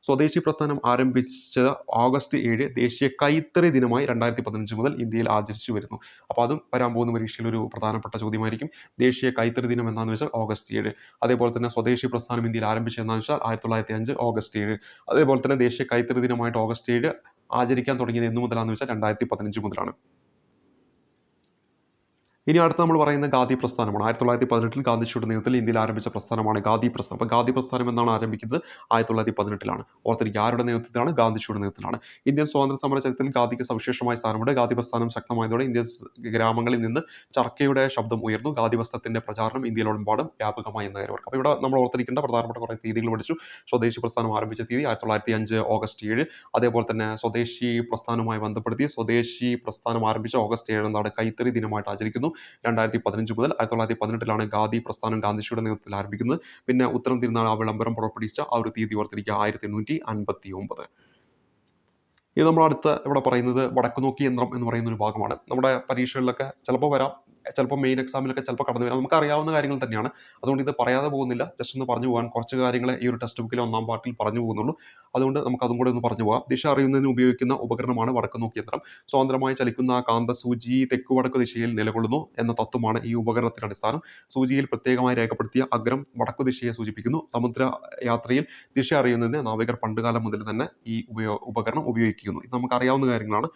സ്വദേശി പ്രസ്ഥാനം ആരംഭിച്ചത് ഓഗസ്റ്റ് 7 ദേശീയ കൈത്തറി ദിനമായി 2015 മുതൽ ഇന്ത്യയിൽ ആചരിച്ചു വരുന്നു. അപ്പോൾ അതും വരാൻ പോകുന്ന പരീക്ഷയിൽ ഒരു പ്രധാനപ്പെട്ട ചോദ്യമായിരിക്കും. ദേശീയ കൈത്തറി ദിനം എന്താണെന്ന് വെച്ചാൽ ഓഗസ്റ്റ് 7. അതേപോലെ തന്നെ സ്വദേശി പ്രസ്ഥാനം ഇന്ത്യയിൽ ആരംഭിച്ചതെന്ന് വെച്ചാൽ 1905 ഓഗസ്റ്റ് 7. അതേപോലെ തന്നെ ദേശീയ കൈത്തറി ദിനമായിട്ട് ഓഗസ്റ്റ് 7 ആചരിക്കാൻ തുടങ്ങിയത് എന്നു മുതലാണെന്ന് വെച്ചാൽ 2015 മുതലാണ്. ഇനി അടുത്ത് നമ്മൾ പറയുന്ന ഖാദി പ്രസ്ഥാനമാണ്. 1918 ഗാന്ധിജിയുടെ നേതൃത്വത്തിൽ ഇന്ത്യയിൽ ആരംഭിച്ച പ്രസ്ഥാനമാണ് ഖാദി പ്രസ്ഥാനം. അപ്പോൾ ഖാദി പ്രസ്ഥാനം എന്നാണ് ആരംഭിക്കുന്നത് 1918 ഓർത്തിരിക്കുക. ആരുടെ നേതൃത്വത്തിലാണ്? ഗാന്ധിജിയുടെ നേതൃത്വത്തിലാണ്. ഇന്ത്യൻ സ്വാതന്ത്ര്യ സമര ചരിത്രത്തിൽ ഖാദിക്ക് സവിശേഷമായ സ്ഥാനമുണ്ട്. ഖാദി പ്രസ്ഥാനം ശക്തമായതോടെ ഇന്ത്യൻ ഗ്രാമങ്ങളിൽ നിന്ന് ചർക്കയുടെ ശബ്ദം ഉയർന്നു. ഖാദി വസ്ത്രത്തിന്റെ പ്രചാരണം ഇന്ത്യയിലെമ്പാടും വ്യാപകമായി എന്ന കാര്യം ഓർക്കുക. അപ്പോൾ ഇവിടെ നമ്മൾ ഓർത്തിരിക്കേണ്ട പ്രധാനപ്പെട്ട കുറേ തീയതികൾ പഠിച്ചു. സ്വദേശി പ്രസ്ഥാനം ആരംഭിച്ച തീയതി 1905 ഓഗസ്റ്റ് 7. അതേപോലെ തന്നെ സ്വദേശി പ്രസ്ഥാനവുമായി ബന്ധപ്പെടുത്തി സ്വദേശി പ്രസ്ഥാനം ആരംഭിച്ച ഓഗസ്റ്റ് 7 എന്താണ്? കൈത്തറി ദിനമായിട്ട് ആചരിക്കുന്നു. 2015 മുതൽ 1918 ഖാദി പ്രസ്ഥാനം ഗാന്ധിജിയുടെ നേതൃത്വത്തിൽ ആരംഭിക്കുന്നത്. പിന്നെ ഉത്തരം തിരുനാൾ ആ വിളംബരം പുറപ്പെടുവിച്ച ആ ഒരു തീയതി ഓർത്തിരിക്കുക 1859. ഇത് നമ്മൾ അടുത്ത ഇവിടെ പറയുന്നത് വടക്കുനോക്കി യന്ത്രം എന്ന് പറയുന്ന ഒരു ഭാഗമാണ്. നമ്മുടെ പരീക്ഷകളിലൊക്കെ ചിലപ്പോൾ വരാം, ചിലപ്പോൾ മെയിൻ എക്സാമിലൊക്കെ ചിലപ്പോൾ കടന്നു വരാം. നമുക്ക് അറിയാവുന്ന കാര്യങ്ങൾ തന്നെയാണ്. അതുകൊണ്ട് ഇത് പറയാതെ പോകുന്നില്ല. ജസ്റ്റ് ഒന്ന് പറഞ്ഞു പോകാൻ കുറച്ച് കാര്യങ്ങൾ ഈ ഒരു ടെക്സ്റ്റ് ബുക്കിലെ 1-ാം പാർട്ടിൽ പറഞ്ഞു പോകുന്നുള്ളൂ. അതുകൊണ്ട് നമുക്ക് അതും കൂടെ ഒന്ന് പറഞ്ഞു പോകാം. ദിശ അറിയുന്നതിന് ഉപയോഗിക്കുന്ന ഉപകരണമാണ് വടക്കുനോക്കി യന്ത്രം. സ്വതന്ത്രമായി ചലിക്കുന്ന കാന്തസൂചി തെക്ക് വടക്ക് ദിശയിൽ നിലകൊള്ളുന്നു എന്ന തത്വമാണ് ഈ ഉപകരണത്തിന്റെ അടിസ്ഥാനം. സൂചിയിൽ പ്രത്യേകമായി രേഖപ്പെടുത്തിയ അഗ്രം വടക്കു ദിശയെ സൂചിപ്പിക്കുന്നു. സമുദ്ര യാത്രയിൽ ദിശ അറിയുന്നതിന് നാവികർ പണ്ടുകാലം മുതൽ തന്നെ ഈ ഉപകരണം ഉപയോഗിക്കുന്നു. ഇത് നമുക്ക് അറിയാവുന്ന കാര്യങ്ങളാണ്.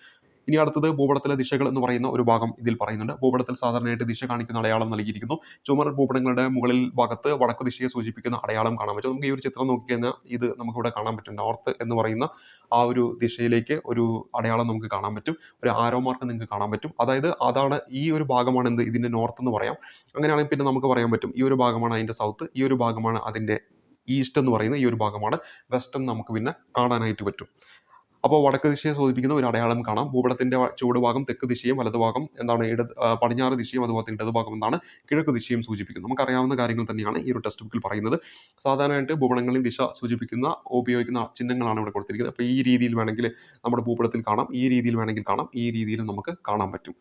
ഇനി അടുത്തത് ഭൂപടത്തിലെ ദിശകൾ എന്ന് പറയുന്ന ഒരു ഭാഗം ഇതിൽ പറയുന്നുണ്ട്. ഭൂപടത്തിൽ സാധാരണയായിട്ട് ദിശ കാണിക്കുന്ന അടയാളം നൽകിയിരിക്കുന്നു. ചുമർ ഭൂപടങ്ങളുടെ മുകളിൽ ഭാഗത്ത് വടക്കു ദിശയെ സൂചിപ്പിക്കുന്ന അടയാളം കാണാൻ പറ്റും. നമുക്ക് ഈ ഒരു ചിത്രം നോക്കിക്കഴിഞ്ഞാൽ ഇത് നമുക്കിവിടെ കാണാൻ പറ്റും. നോർത്ത് എന്ന് പറയുന്ന ആ ഒരു ദിശയിലേക്ക് ഒരു അടയാളം നമുക്ക് കാണാൻ പറ്റും. ഒരു ആരോ മാർക്ക് നിങ്ങൾക്ക് കാണാൻ പറ്റും. അതായത് അതാണ് ഈ ഒരു ഭാഗമാണ് എന്ത് ഇതിൻ്റെ നോർത്ത് എന്ന് പറയാം. അങ്ങനെയാണെങ്കിൽ പിന്നെ നമുക്ക് പറയാൻ പറ്റും ഈ ഒരു ഭാഗമാണ് അതിൻ്റെ സൗത്ത്, ഈ ഒരു ഭാഗമാണ് അതിൻ്റെ ഈസ്റ്റ് എന്ന് പറയുന്നത്, ഈ ഒരു ഭാഗമാണ് വെസ്റ്റ് എന്ന് നമുക്ക് പിന്നെ കാണാനായിട്ട് പറ്റും. അപ്പോൾ വടക്ക് ദിശയെ സൂചിപ്പിക്കുന്ന ഒരു അടയാളം കാണാം. ഭൂപടത്തിന്റെ ചുവടുഭാഗം തെക്ക് ദിശയും വലതുഭാഗം എന്താണ് പടിഞ്ഞാറ് ദിശയും അതുപോലെ ഇടതുഭാഗം എന്താണ് കിഴക്ക് ദിശയും സൂചിപ്പിക്കുന്നു. നമുക്കറിയാവുന്ന കാര്യങ്ങൾ തന്നെയാണ് ഈ ഒരു ടെക്സ്റ്റ് ബുക്കിൽ പറയുന്നത്. സാധാരണയായിട്ട് ഭൂപടങ്ങളിൽ ദിശ സൂചിപ്പിക്കുന്ന ഉപയോഗിക്കുന്ന ചിഹ്നങ്ങളാണ് ഇവിടെ കൊടുത്തിരിക്കുന്നത്. അപ്പോൾ ഈ രീതിയിൽ വേണമെങ്കിൽ നമ്മുടെ ഭൂപടത്തിൽ കാണാം, ഈ രീതിയിൽ വേണമെങ്കിൽ കാണാം, ഈ രീതിയിലും നമുക്ക് കാണാൻ പറ്റും.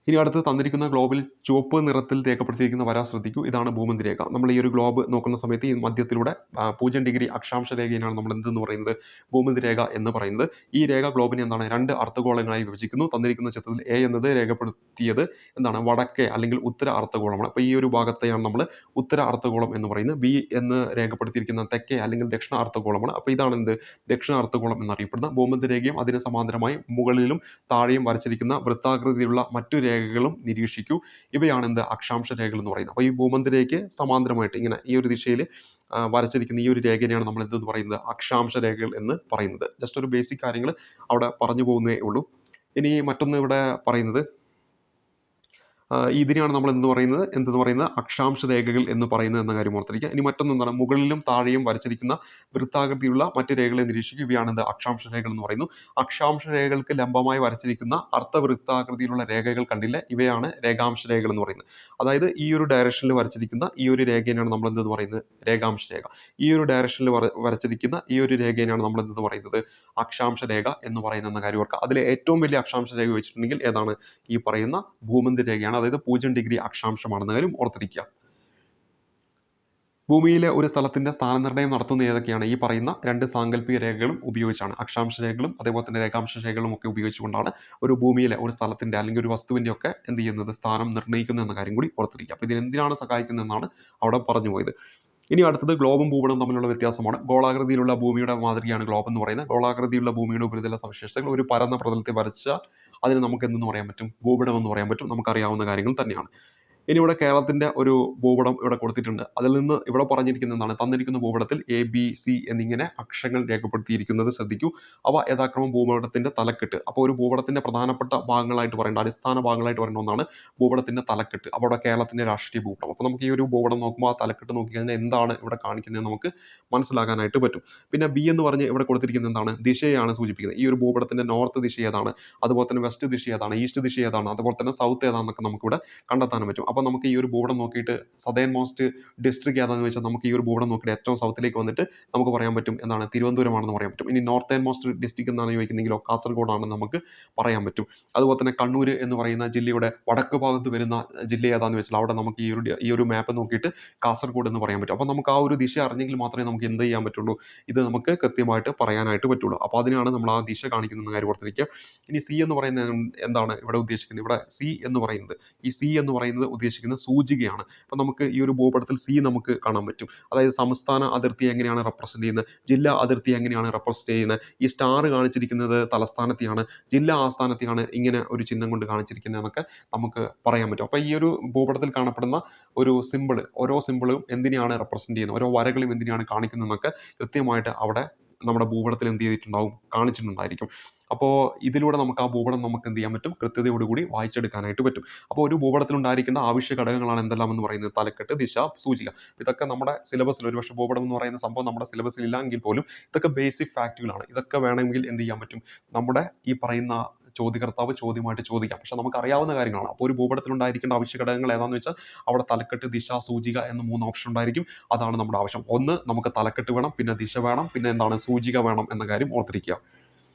ഇനി അടുത്ത് തന്നിരിക്കുന്ന ഗ്ലോബിൽ ചുവപ്പ് നിറത്തിൽ രേഖപ്പെടുത്തിയിരിക്കുന്ന വര ശ്രദ്ധിക്കൂ. ഇതാണ് ഭൂമധ്യ രേഖ. നമ്മൾ ഈ ഒരു ഗ്ലോബ് നോക്കുന്ന സമയത്ത് ഈ മധ്യത്തിലൂടെ 0 ഡിഗ്രി അക്ഷാംശ രേഖയിലാണ് നമ്മൾ എന്തെന്ന് പറയുന്നത്? ഭൂമധ്യ രേഖ എന്ന് പറയുന്നത്. ഈ രേഖ ഗ്ലോബിനെ എന്താണ് 2 അർദ്ധഗോളങ്ങളായി വിഭജിക്കുന്നു. തന്നിരിക്കുന്ന ചിത്രത്തിൽ എ എന്നത് രേഖപ്പെടുത്തിയത് എന്താണ്? വടക്കേ അല്ലെങ്കിൽ ഉത്തര അർദ്ധഗോളമാണ്. അപ്പോൾ ഈ ഒരു ഭാഗത്തെയാണ് നമ്മൾ ഉത്തര അർദ്ധഗോളം എന്ന് പറയുന്നത്. ബി എന്ന് രേഖപ്പെടുത്തിയിരിക്കുന്ന തെക്കേ അല്ലെങ്കിൽ ദക്ഷിണ അർദ്ധഗോളമാണ്. അപ്പോൾ ഇതാണ് എന്ത്? ദക്ഷിണ അർദ്ധഗോളം എന്നറിയപ്പെടുന്ന. ഭൂമധ്യ രേഖയും അതിന് സമാന്തരമായി മുകളിലും താഴെയും വരച്ചിരിക്കുന്ന വൃത്താകൃതിയിലുള്ള മറ്റു രേഖകളും നിരീക്ഷിക്കൂ. ഇവയാണ് എന്ത്? അക്ഷാംശ രേഖകൾ എന്ന് പറയുന്നത്. അപ്പോൾ ഈ ഭൂമധ്യ രേഖയ്ക്ക് സമാന്തരമായിട്ട് ഇങ്ങനെ ഈ ഒരു ദിശയിൽ വരച്ചിരിക്കുന്ന ഈ ഒരു രേഖയാണ് നമ്മൾ എന്തെന്ന് പറയുന്നത്? അക്ഷാംശ രേഖകൾ എന്ന് പറയുന്നത്. ജസ്റ്റ് ഒരു ബേസിക് കാര്യങ്ങൾ അവിടെ പറഞ്ഞു പോകുന്നേ ഉള്ളൂ. ഇനി മറ്റൊന്ന് ഇവിടെ പറയുന്നത് ഇതിനെയാണ് നമ്മൾ എന്തെന്ന് പറയുന്നത് അക്ഷാംശ രേഖകൾ എന്ന് പറയുന്നത് എന്ന കാര്യം ഓർത്തിരിക്കുക. ഇനി മറ്റൊന്ന് എന്താണ്? മുകളിലും താഴെയും വരച്ചിരിക്കുന്ന വൃത്താകൃതിയുള്ള മറ്റ് രേഖകളെ നിരീക്ഷിക്കുക. ഇവയാണ് എന്ത്? അക്ഷാംശ രേഖകൾ എന്ന് പറയുന്നു. അക്ഷാംശ രേഖകൾക്ക് ലംബമായി വരച്ചിരിക്കുന്ന അർദ്ധവൃത്താകൃതിയിലുള്ള രേഖകൾ കണ്ടില്ല, ഇവയാണ് രേഖാംശ രേഖകൾ എന്ന് പറയുന്നത്. അതായത് ഈ ഒരു ഡയറക്ഷനിൽ വരച്ചിരിക്കുന്ന ഈ ഒരു രേഖയാണ് നമ്മൾ എന്തെന്ന് പറയുന്നത്? രേഖാംശ രേഖ. ഈ ഒരു ഡയറക്ഷനിൽ വരച്ചിരിക്കുന്ന ഈ ഒരു രേഖയാണ് നമ്മൾ എന്തെന്ന് പറയുന്നത്? അക്ഷാംശ രേഖ എന്ന് പറയുന്ന കാര്യം ഓർക്കുക. അതിലെ ഏറ്റവും വലിയ അക്ഷാംശ രേഖ വെച്ചിട്ടുണ്ടെങ്കിൽ ഏതാണ്? ഈ പറയുന്ന ഭൂമധ്യ രേഖയാണ്. അതായത് 0 ഡിഗ്രി അക്ഷാംശമാണെന്ന കാര്യം ഓർത്തിരിക്കുക. ഭൂമിയിലെ ഒരു സ്ഥലത്തിന്റെ സ്ഥാനനിർണ്ണയം നടത്തുന്ന ഏതൊക്കെയാണ്? ഈ പറയുന്ന 2 സാങ്കല്പിക രേഖകളും ഉപയോഗിച്ചാണ്. അക്ഷാംശ രേഖകളും അതേപോലെ തന്നെ രേഖാംശ രേഖകളും ഒക്കെ ഉപയോഗിച്ചുകൊണ്ടാണ് ഒരു ഭൂമിയിലെ ഒരു സ്ഥലത്തിന്റെ അല്ലെങ്കിൽ ഒരു വസ്തുവിന്റെ ഒക്കെ എന്ത് ചെയ്യുന്നത്? സ്ഥാനം നിർണ്ണയിക്കുന്നത് എന്ന കാര്യം കൂടി ഓർത്തിരിക്കുക. അപ്പോൾ ഇതിന് എന്തിനാണ് സഹായിക്കുന്നതെന്നാണ് അവിടെ പറഞ്ഞു പോയത്. ഇനി അടുത്തത് ഗ്ലോബും ഭൂപടവും തമ്മിലുള്ള വ്യത്യാസമാണ്. ഗോളാകൃതിയിലുള്ള ഭൂമിയുടെ മാതൃകയാണ് ഗ്ലോബ് എന്ന് പറയുന്നത്. ഗോളാകൃതിയിലുള്ള ഭൂമിയുടെ ഉപരിതല സവിശേഷതകൾ ഒരു പരന്ന പ്രതലത്തിൽ വരച്ചാൽ അതിന് നമുക്ക് എന്തെന്ന് പറയാൻ പറ്റും? ഭൂപടം എന്ന് പറയാൻ പറ്റും. നമുക്കറിയാവുന്ന കാര്യങ്ങൾ തന്നെയാണ്. ഇനി ഇവിടെ കേരളത്തിന്റെ ഒരു ഭൂപടം ഇവിടെ കൊടുത്തിട്ടുണ്ട്. അതിൽ നിന്ന് ഇവിടെ പറഞ്ഞിരിക്കുന്നത് എന്താണ്? തന്നിരിക്കുന്ന ഭൂപടത്തിൽ ABC എന്നിങ്ങനെ അക്ഷരങ്ങൾ രേഖപ്പെടുത്തിയിരിക്കുന്നത് ശ്രദ്ധിക്കൂ. അവ യഥാക്രമം ഭൂപടത്തിന്റെ തലക്കെട്ട്. അപ്പോൾ ഒരു ഭൂപടത്തിന്റെ പ്രധാനപ്പെട്ട ഭാഗങ്ങളായിട്ട് പറയേണ്ട അടിസ്ഥാന ഭാഗങ്ങളായിട്ട് പറയുന്ന ഒന്നാണ് ഭൂപടത്തിന്റെ തലക്കെട്ട്. അപ്പോൾ ഇവിടെ കേരളത്തിന്റെ രാഷ്ട്രീയ ഭൂപടം. അപ്പോൾ നമുക്ക് ഈ ഒരു ഭൂപടം നോക്കുമ്പോൾ ആ തലക്കെട്ട് നോക്കിക്കഴിഞ്ഞാൽ എന്താണ് ഇവിടെ കാണിക്കുന്നത് നമുക്ക് മനസ്സിലാക്കാനായിട്ട് പറ്റും. പിന്നെ B എന്ന് പറഞ്ഞ് ഇവിടെ കൊടുത്തിരിക്കുന്നത് എന്താണ്? ദിശയാണ് സൂചിപ്പിക്കുന്നത്. ഈ ഒരു ഭൂപടത്തിന്റെ നോർത്ത് ദിശ ഏതാണ്, അതുപോലെ തന്നെ വെസ്റ്റ് ദിശ ഏതാണ്, ഈസ്റ്റ് ദിശ ഏതാണ്, അതുപോലെ തന്നെ സൗത്ത് ഏതാണെന്നൊക്കെ നമുക്കിവിടെ കണ്ടെത്താൻ പറ്റും. അപ്പോൾ നമുക്ക് ഈ ഒരു ഭൂപടം നോക്കിയിട്ട് സദേൺ മോസ്റ്റ് ഡിസ്ട്രിക്ട് ഏതാണെന്ന് വെച്ചാൽ നമുക്ക് ഈ ഒരു ഭൂപടം നോക്കിയിട്ട് ഏറ്റവും സൗത്തിലേക്ക് വന്നിട്ട് നമുക്ക് പറയാൻ പറ്റും എന്താണ്? തിരുവനന്തപുരമാണെന്ന് പറയാൻ പറ്റും. ഇനി നോർത്തേൺ മോസ്റ്റ് ഡിസ്ട്രിക്ട് എന്നാണ് ചോദിക്കുന്നെങ്കിലോ കാസർഗോഡാണെന്ന് നമുക്ക് പറയാൻ പറ്റും. അതുപോലെ തന്നെ കണ്ണൂർ എന്ന് പറയുന്ന ജില്ലയുടെ വടക്ക് ഭാഗത്ത് വരുന്ന ജില്ല ഏതാണെന്ന് വെച്ചാൽ അവിടെ നമുക്ക് ഈ ഒരു മാപ്പ് നോക്കിയിട്ട് കാസർഗോഡ് എന്ന് പറയാൻ പറ്റും. അപ്പോൾ നമുക്ക് ആ ഒരു ദിശ അറിഞ്ഞെങ്കിൽ മാത്രമേ നമുക്ക് എന്ത് ചെയ്യാൻ പറ്റുള്ളൂ? ഇത് നമുക്ക് കൃത്യമായിട്ട് പറയാനായിട്ട് പറ്റുള്ളൂ. അപ്പോൾ അതിനാണ് നമ്മൾ ആ ദിശ കാണിക്കുന്ന കാര്യം ഓർത്തിരിക്കുക. ഇനി C എന്ന് പറയുന്നത് എന്താണ് ഇവിടെ ഉദ്ദേശിക്കുന്നത്? ഇവിടെ C എന്ന് പറയുന്നത് ഈ C എന്ന് പറയുന്നത് ഉദ്ദേശിക്കുന്നത് സൂചികയാണ്. അപ്പോൾ നമുക്ക് ഈ ഒരു ഭൂപടത്തിൽ സി നമുക്ക് കാണാൻ പറ്റും. അതായത് സംസ്ഥാന അതിർത്തി എങ്ങനെയാണ് റെപ്രസെൻറ്റ് ചെയ്യുന്നത്, ജില്ലാ അതിർത്തി എങ്ങനെയാണ് റെപ്രസെൻറ്റ് ചെയ്യുന്നത്. ഈ സ്റ്റാർ കാണിച്ചിരിക്കുന്നത് തലസ്ഥാനത്തെയാണ്, ജില്ലാ ആസ്ഥാനത്തെയാണ് ഇങ്ങനെ ഒരു ചിഹ്നം കൊണ്ട് കാണിച്ചിരിക്കുന്നതെന്നൊക്കെ നമുക്ക് പറയാൻ പറ്റും. അപ്പോൾ ഈ ഒരു ഭൂപടത്തിൽ കാണപ്പെടുന്ന ഒരു സിമ്പിൾ, ഓരോ സിമ്പിളും എന്തിനെയാണ് റെപ്രസെൻറ്റ് ചെയ്യുന്നത്, ഓരോ വരകളും എന്തിനെയാണ് കാണിക്കുന്നതെന്നൊക്കെ കൃത്യമായിട്ട് അവിടെ നമ്മുടെ ഭൂപടത്തിൽ എന്ത് ചെയ്തിട്ടുണ്ടാവും, കാണിച്ചിട്ടുണ്ടായിരിക്കും. അപ്പോൾ ഇതിലൂടെ നമുക്ക് ആ ഭൂപടം നമുക്ക് എന്ത് ചെയ്യാൻ പറ്റും, കൃത്യതയോടുകൂടി വായിച്ചെടുക്കാനായിട്ട് പറ്റും. അപ്പോൾ ഒരു ഭൂപടത്തിൽ ഉണ്ടായിരിക്കേണ്ട ആവശ്യ ഘടകങ്ങളാണ് എന്തെല്ലാം എന്ന് പറയുന്നത്, തലക്കെട്ട്, ദിശ, സൂചിക. ഇതൊക്കെ നമ്മുടെ സിലബസിൽ, ഒരുപക്ഷെ ഭൂപടം എന്ന് പറയുന്ന സംഭവം നമ്മുടെ സിലബസിൽ ഇല്ലെങ്കിൽ പോലും ഇതൊക്കെ ബേസിക് ഫാക്റ്റുകളാണ്. ഇതൊക്കെ വേണമെങ്കിൽ എന്ത് ചെയ്യാൻ പറ്റും, നമ്മുടെ ഈ പറയുന്ന ചോദ്യകർത്താവ് ചോദ്യമായിട്ട് ചോദിക്കാം. പക്ഷെ നമുക്ക് അറിയാവുന്ന കാര്യങ്ങളാണ്. അപ്പോൾ ഒരു ഭൂപടത്തിൽ ഉണ്ടായിരിക്കേണ്ട ആവശ്യ ഘടകങ്ങൾ ഏതാണെന്ന് വെച്ചാൽ അവിടെ തലക്കെട്ട്, ദിശ, സൂചിക എന്ന 3 ഓപ്ഷൻ ഉണ്ടായിരിക്കും. അതാണ് നമ്മുടെ ആവശ്യം. ഒന്ന്, നമുക്ക് തലക്കെട്ട് വേണം, പിന്നെ ദിശ വേണം, പിന്നെ എന്താണ്, സൂചിക വേണം എന്ന കാര്യം ഓർത്തിരിക്കുക.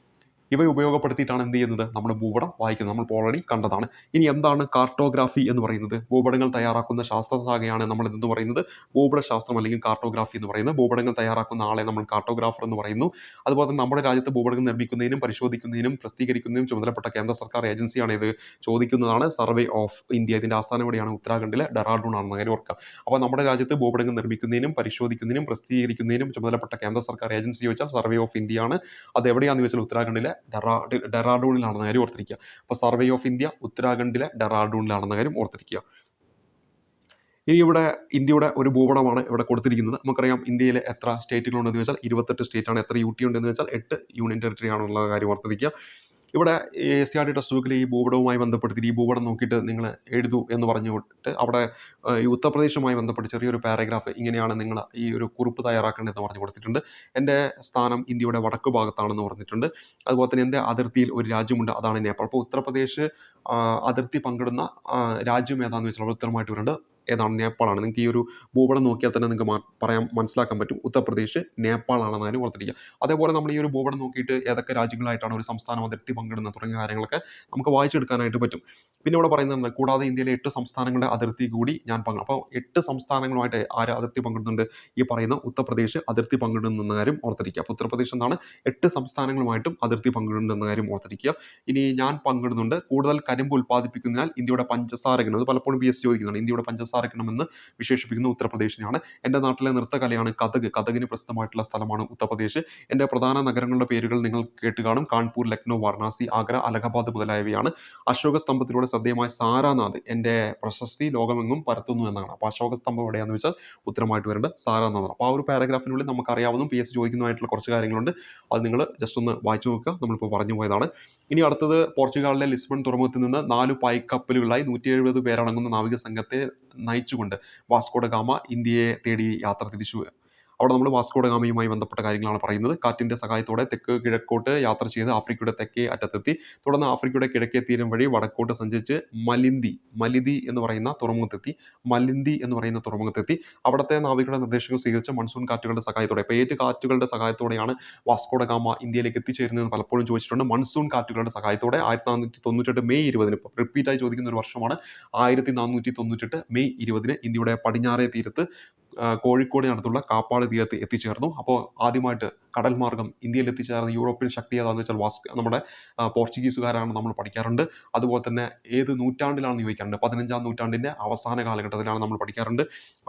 ഇവ ഉപയോഗപ്പെടുത്തിയിട്ടാണ് എന്ത് ചെയ്യുന്നത്, നമ്മൾ ഭൂപടം വായിക്കുന്നത്. നമ്മൾ ഓൾറെഡി കണ്ടതാണ്. ഇനി എന്താണ് കാർട്ടോഗ്രാഫി എന്ന് പറയുന്നത്? ഭൂപടങ്ങൾ തയ്യാറാക്കുന്ന ശാസ്ത്രശാഖയാണ് നമ്മൾ എന്ത് പറയുന്നത്, ഭൂപടശാസ്ത്രം അല്ലെങ്കിൽ കാർട്ടോഗ്രാഫി എന്ന് പറയുന്നത്. ഭൂപടങ്ങൾ തയ്യാറാക്കുന്ന ആളെ നമ്മൾ കാർട്ടോഗ്രാഫർ എന്ന് പറയുന്നു. അതുപോലെ തന്നെ നമ്മുടെ രാജ്യത്ത് ഭൂപടങ്ങൾ നിർമ്മിക്കുന്നതിനും പരിശോധിക്കുന്നതിനും പ്രസിദ്ധീകരിക്കുന്നതിനും ചുമതലപ്പെട്ട കേന്ദ്ര സർക്കാർ ഏജൻസിയാണ് ഇത്. ചോദിക്കുന്നതാണ് സർവേ ഓഫ് ഇന്ത്യ. ഇതിൻ്റെ ആസ്ഥാനം എവിടെയാണ്? ഉത്തരാഖണ്ഡിലെ ഡെറാഡൂൺ ആണെന്ന് കാര്യം ഓർക്കാം. അപ്പോൾ നമ്മുടെ രാജ്യത്ത് ഭൂപടങ്ങൾ നിർമ്മിക്കുന്നതിനും പരിശോധിക്കുന്നതിനും പ്രസിദ്ധീകരിക്കുന്നതിനും ചുമതലപ്പെട്ട കേന്ദ്ര സർക്കാർ ഏജൻസി ചോദിച്ചാൽ സർവേ ഓഫ് ഇന്ത്യ ആണ്. അത് എവിടെയാണെന്ന് ചോദിച്ചാൽ ഉത്തരാഖണ്ഡിലെ ഡെറാഡൂണിലാണെന്ന കാര്യം ഓർത്തിരിക്കുക. അപ്പോൾ സർവേ ഓഫ് ഇന്ത്യ ഉത്തരാഖണ്ഡിലെ ഡെറാഡൂണിലാണെന്ന കാര്യം ഓർത്തിരിക്കുക. ഇനി ഇവിടെ ഇന്ത്യയുടെ ഒരു ഭൂപടമാണ് ഇവിടെ കൊടുത്തിരിക്കുന്നത്. നമുക്കറിയാം ഇന്ത്യയിലെ എത്ര സ്റ്റേറ്റുകളുണ്ടെന്ന് ചോദിച്ചാൽ 28 സ്റ്റേറ്റാണ്. എത്ര യൂട്ടി ഉണ്ടെന്ന് വെച്ചാൽ 8 യൂണിയൻ ടെറിട്ടറി ആണെന്നുള്ള കാര്യം ഓർത്തിരിക്കുക. ഇവിടെ SCERT ടെക്സ്റ്റ് ബുക്കിൽ ഈ ഭൂപടവുമായി ബന്ധപ്പെടുത്തി ഈ ഭൂപടം നോക്കിയിട്ട് നിങ്ങൾ എഴുതൂ എന്ന് പറഞ്ഞുകൊണ്ട് അവിടെ ഈ ഉത്തർപ്രദേശുമായി ബന്ധപ്പെട്ട് ചെറിയൊരു പാരഗ്രാഫ് ഇങ്ങനെയാണ് നിങ്ങൾ ഈ ഒരു കുറിപ്പ് തയ്യാറാക്കേണ്ടതെന്ന് പറഞ്ഞു കൊടുത്തിട്ടുണ്ട്. എൻ്റെ സ്ഥാനം ഇന്ത്യയുടെ വടക്ക് ഭാഗത്താണെന്ന് പറഞ്ഞിട്ടുണ്ട്. അതുപോലെ തന്നെ എൻ്റെ അതിർത്തിയിൽ ഒരു രാജ്യമുണ്ട്, അതാണ് നേപ്പാൾ. അപ്പോൾ ഉത്തർപ്രദേശ് അതിർത്തി പങ്കിടുന്ന രാജ്യം ഏതാണെന്ന് വെച്ചാൽ ഉത്തരമായിട്ട് വരുന്നുണ്ട് ഏതാണ്, നേപ്പാളാണ്. നിങ്ങൾക്ക് ഈ ഒരു ഭൂപടം നോക്കിയാൽ തന്നെ നിങ്ങൾക്ക് മനസ്സിലാക്കാൻ പറ്റും ഉത്തർപ്രദേശ് നേപ്പാളാണെന്ന് കാര്യം ഓർത്തിരിക്കുക. അതേപോലെ നമ്മൾ ഈ ഒരു ഭൂപടം നോക്കിയിട്ട് ഏതൊക്കെ രാജ്യങ്ങളായിട്ടാണ് ഒരു സംസ്ഥാനം അതിർത്തി പങ്കിടുന്നത് തുടങ്ങിയ കാര്യങ്ങളൊക്കെ നമുക്ക് വായിച്ചെടുക്കാനായിട്ട് പറ്റും. പിന്നെ ഇവിടെ പറയുന്നത് കൂടാതെ ഇന്ത്യയിലെ 8 സംസ്ഥാനങ്ങളുടെ അതിർത്തി കൂടി ഞാൻ പങ്കിടും. അപ്പോൾ 8 സംസ്ഥാനങ്ങളുമായിട്ട് ആര് അതിർത്തി പങ്കിടുന്നുണ്ട്? ഈ പറയുന്ന ഉത്തർപ്രദേശ് അതിർത്തി പങ്കിടുന്ന കാര്യം ഓർത്തിരിക്കുക. അപ്പോൾ ഉത്തർപ്രദേശ് എന്താണ് 8 സംസ്ഥാനങ്ങളുമായിട്ടും അതിർത്തി പങ്കിടുന്ന കാര്യം ഓർത്തിരിക്കുക. ഇനി ഞാൻ പങ്കിടുന്നുണ്ട് കൂടുതൽ കരിമ്പ് ഉൽപ്പാദിപ്പിക്കുന്നതിനാൽ ഇന്ത്യയുടെ പഞ്ചസാര കിണർ, പലപ്പോഴും PSC ചോദിക്കുന്നുണ്ട്, ഇന്ത്യയുടെ പഞ്ചസാര കിണമെന്ന് വിശേഷിപ്പിക്കുന്ന ഉത്തർപ്രദേശിനെയാണ്. എൻ്റെ നാട്ടിലെ നൃത്തകലയാണ് കഥക്. കഥകിന് പ്രസിദ്ധമായിട്ടുള്ള സ്ഥലമാണ് ഉത്തർപ്രദേശ്. എൻ്റെ പ്രധാന നഗരങ്ങളുടെ പേരുകൾ നിങ്ങൾ കേട്ട് കാണും. കാൺപൂർ, ലക്നൗ, വാരണാസി, ആഗ്ര, അലഹബാദ് മുതലായവയാണ്. അശോക സ്തംഭത്തിലൂടെ ശ്രദ്ധേയമായ സാരാനാഥ് എൻ്റെ പ്രശസ്തി ലോകമെങ്ങും പരത്തുന്നു എന്നാണ്. അപ്പോൾ അശോക സ്തംഭം എവിടെയാണെന്ന് വെച്ചാൽ ഉത്തരമായിട്ട് വരേണ്ടത് സാരാനാഥ്. അപ്പോൾ ആ ഒരു പാരഗ്രാഫിനുള്ളിൽ നമുക്ക് അറിയാവുന്ന PSC ചോദിക്കുന്നതായിട്ടുള്ള കുറച്ച് കാര്യങ്ങളുണ്ട്. അത് നിങ്ങൾ ജസ്റ്റ് ഒന്ന് വായിച്ചു നോക്കുക. നമ്മളിപ്പോൾ പറഞ്ഞു പോയതാണ്. ഇനി അടുത്തത് പോർച്ചുഗലിലെ ലിസ്ബൺ തുറമുഖത്തിൽ നിന്ന് 4 പായ്ക്കപ്പലുകളായി 170 പേരടങ്ങുന്ന നാവിക സംഘത്തെ നയിച്ചുകൊണ്ട് വാസ്കോഡ ഗാമ ഇന്ത്യയെ തേടി യാത്ര തിരിച്ചു. അവിടെ നമ്മൾ വാസ്കോഡ ഗാമയുമായി ബന്ധപ്പെട്ട കാര്യങ്ങളാണ് പറയുന്നത്. കാറ്റിൻ്റെ സഹായത്തോടെ തെക്ക് കിഴക്കോട്ട് യാത്ര ചെയ്ത് ആഫ്രിക്കയുടെ തെക്കേ അറ്റത്തെത്തി. തുടർന്ന് ആഫ്രിക്കയുടെ കിഴക്കേ തീരം വഴി വടക്കോട്ട് സഞ്ചരിച്ച് മലിന്തി എന്ന് പറയുന്ന തുറമുഖത്തെത്തി. അവിടുത്തെ നാവികരുടെ നിർദ്ദേശങ്ങൾ സ്വീകരിച്ച് മൺസൂൺ കാറ്റുകളുടെ സഹായത്തോടെ, ഇപ്പോൾ ഏത് കാറ്റുകളുടെ സഹായത്തോടെയാണ് വാസ്കോഡ ഗാമ ഇന്ത്യയിലേക്ക് എത്തിച്ചേരുന്നതെന്ന് പലപ്പോഴും ചോദിച്ചിട്ടുണ്ട്. മൺസൂൺ കാറ്റുകളുടെ സഹായത്തോടെ 1498 മെയ് 20 റിപ്പീറ്റായി ചോദിക്കുന്ന ഒരു വർഷമാണ് 1498 മെയ് 20 ഇന്ത്യയുടെ പടിഞ്ഞാറേ തീരത്ത് കോഴിക്കോടിനടുത്തുള്ള കാപ്പാട് തീരത്ത് എത്തിച്ചേർന്നു. അപ്പോൾ ആദ്യമായിട്ട് കടൽ മാർഗം ഇന്ത്യയിൽ എത്തിച്ചേർന്ന യൂറോപ്യൻ ശക്തി ഏതാണെന്ന് വെച്ചാൽ നമ്മുടെ പോർച്ചുഗീസുകാരാണ് നമ്മൾ പഠിക്കാറുണ്ട്. അതുപോലെ തന്നെ ഏത് നൂറ്റാണ്ടിലാണെന്ന് ചോദിക്കാറുണ്ട്. 15-ാം നൂറ്റാണ്ടിൻ്റെ അവസാന കാലഘട്ടത്തിലാണ് നമ്മൾ പഠിക്കാറുണ്ട്.